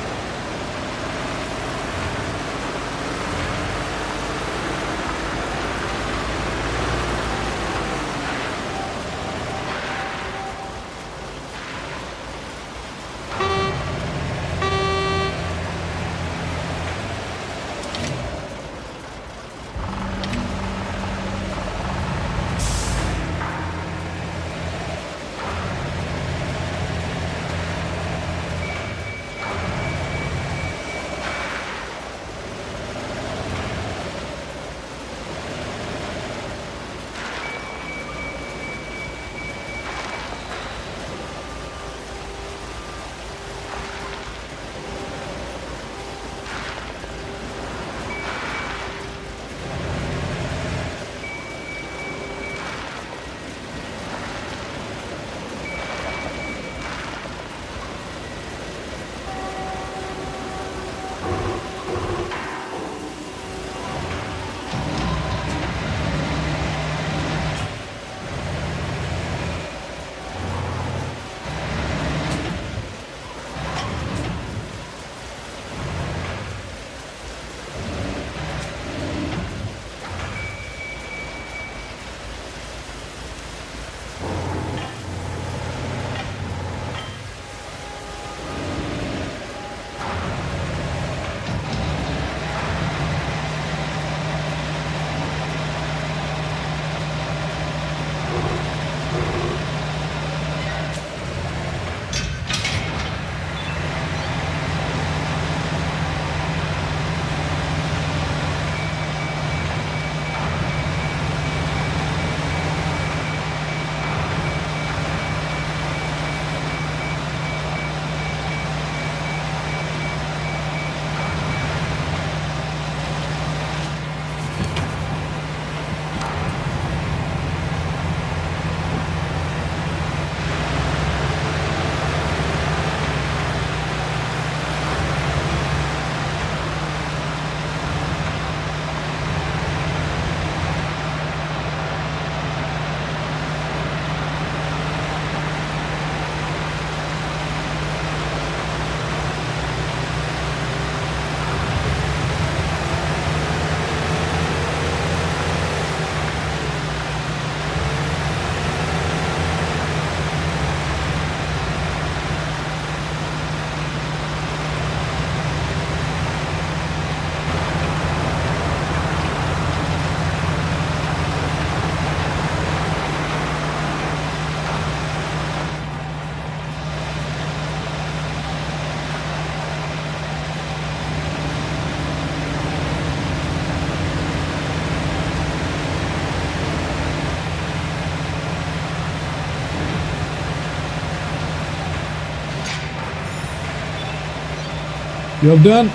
Job done.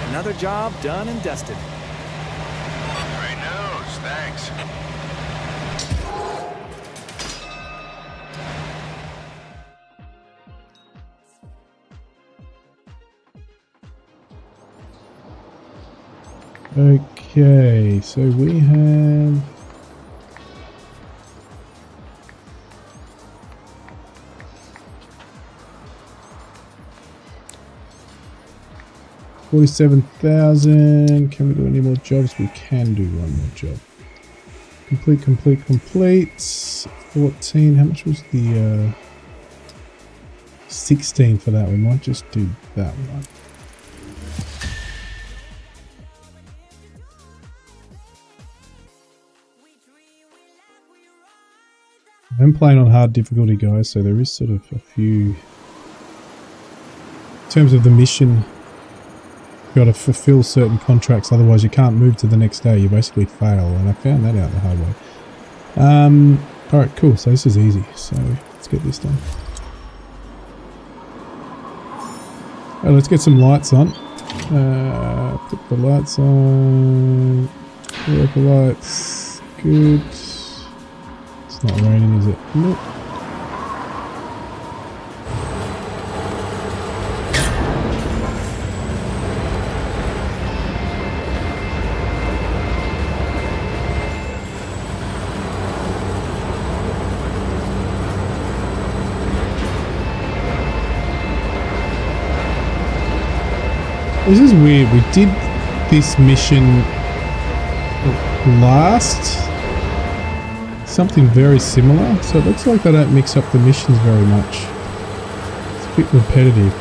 Another job done and dusted. Great news, thanks. Okay, so we have... $47,000. Can we do any more jobs? We can do one more job. Complete. 14. How much was the 16 for that? We might just do that one. I'm playing on hard difficulty, guys, so there is sort of a few... In terms of the mission, you've got to fulfill certain contracts, otherwise you can't move to the next day. You basically fail, and I found that out the hard way. Alright, cool, so this is easy, so let's get this done. Alright, let's get some lights on. Put the lights on. Work the lights. Good. It's not raining, is it? Nope. This is weird. We did this mission last. Something very similar. So it looks like they don't mix up the missions very much. It's a bit repetitive.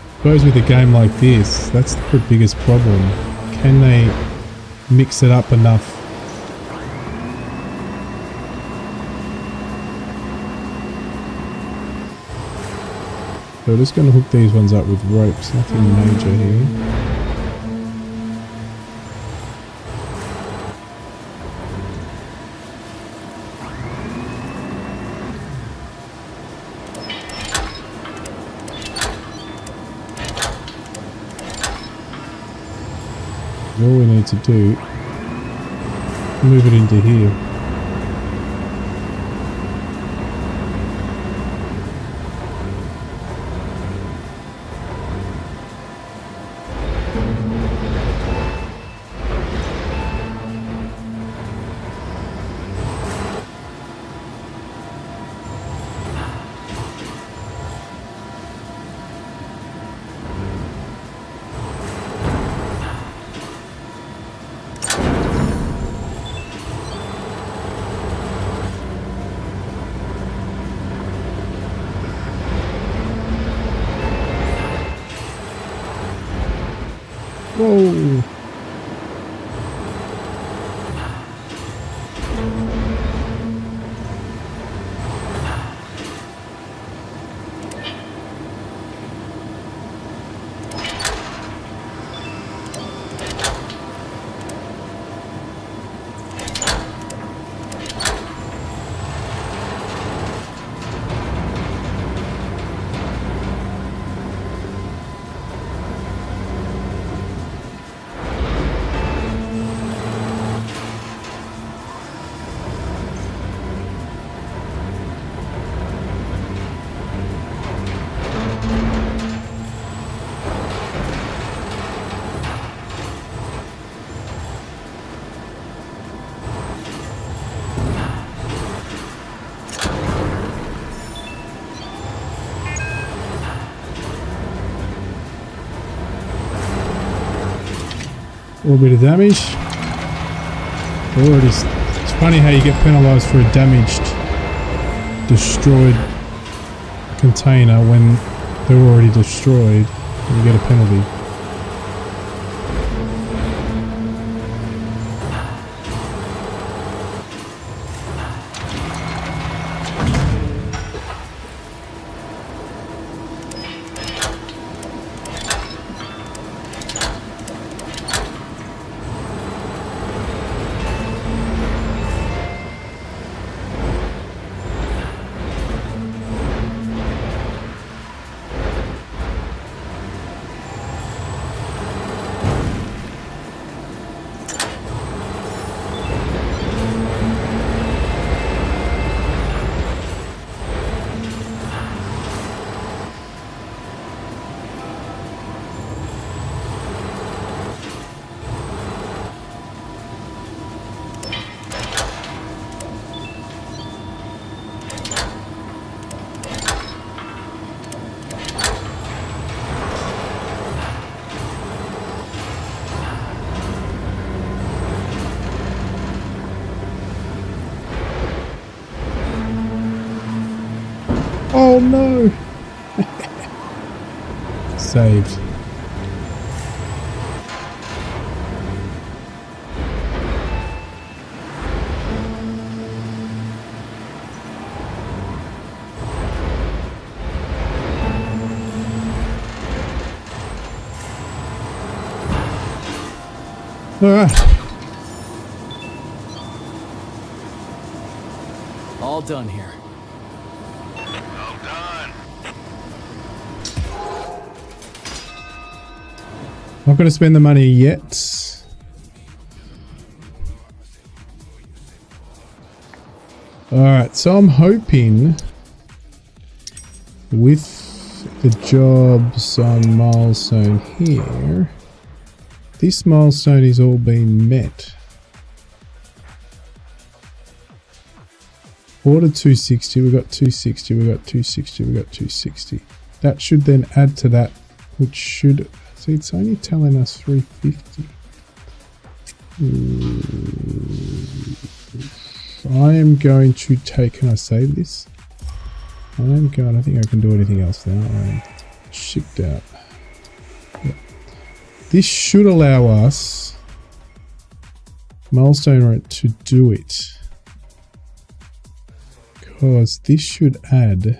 I suppose with a game like this, that's the biggest problem. Can they mix it up enough? So we're just going to hook these ones up with ropes, nothing major here. All we need to do, move it into here. Whoa! A little bit of damage. Already, it's funny how you get penalised for a damaged, destroyed container when they're already destroyed. You get a penalty. Oh no! Saved. Alright. All done here. Well done. Not going to spend the money yet. Alright, so I'm hoping with the jobs on milestone here, this milestone is all being met. Order 260, we got 260, we got 260, we got 260. That should then add to that, which should, see, it's only telling us 350. I am going to take, can I save this? I am going, I think I can do anything else now. I am shipped out. Yep. This should allow us, milestone rate, to do it. Because this should add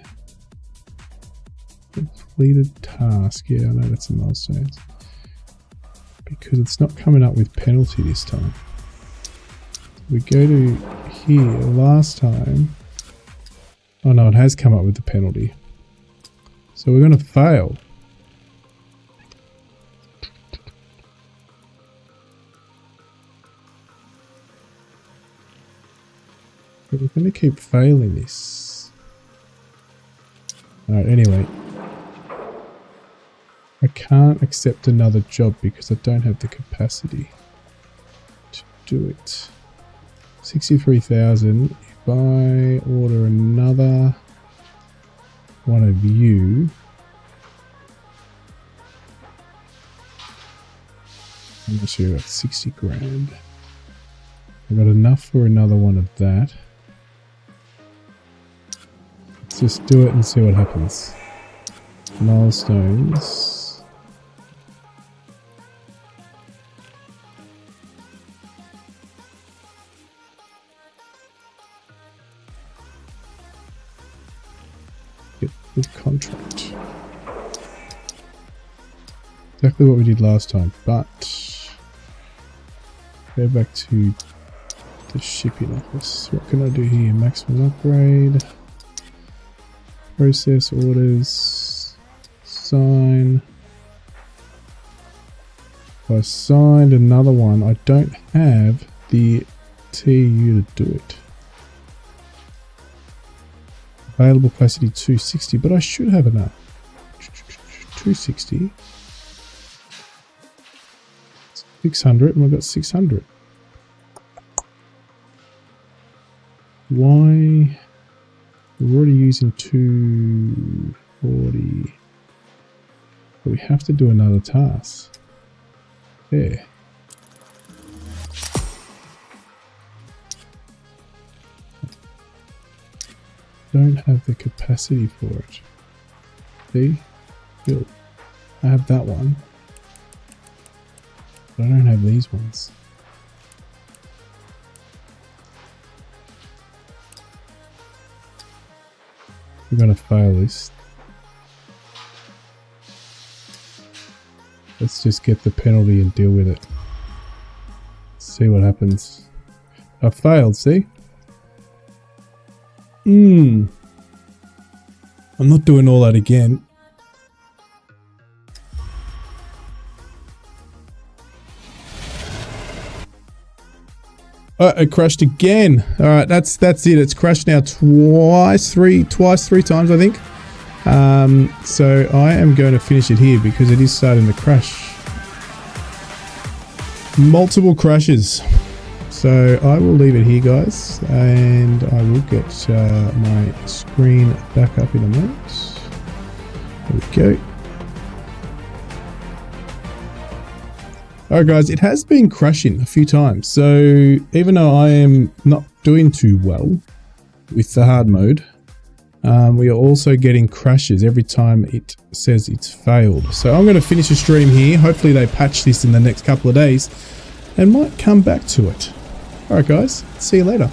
completed task. Yeah, I know that's a milestone. Because it's not coming up with penalty this time. We go to here last time. Oh no, it has come up with the penalty. So we're going to fail. But we're going to keep failing this. Alright, anyway. I can't accept another job because I don't have the capacity to do it. 63,000. If I order another one of you, I'm not sure, about 60 grand. I've got enough for another one of that. Let's just do it and see what happens. Milestones. Get with contract. Exactly what we did last time, but go back to the shipping office. What can I do here? Maximum upgrade. Process orders. Sign. If I signed another one, I don't have the TU to do it. Available capacity 260, but I should have enough. 260. 600, and I've got 600. Why? We're already using 240. But we have to do another task. There. Don't have the capacity for it. See? Build. I have that one. But I don't have these ones. We're gonna fail this. Let's just get the penalty and deal with it. See what happens. I failed, see? I'm not doing all that again. Oh, it crashed again. Alright, that's it. It's crashed now three times, I think. So I am going to finish it here because it is starting to crash. Multiple crashes. So I will leave it here, guys, and I will get my screen back up in a moment. There we go. Alright guys, it has been crashing a few times, so even though I am not doing too well with the hard mode, We are also getting crashes every time it says it's failed. So I'm going to finish the stream here. Hopefully they patch this in the next couple of days and might come back to it. Alright guys, see you later.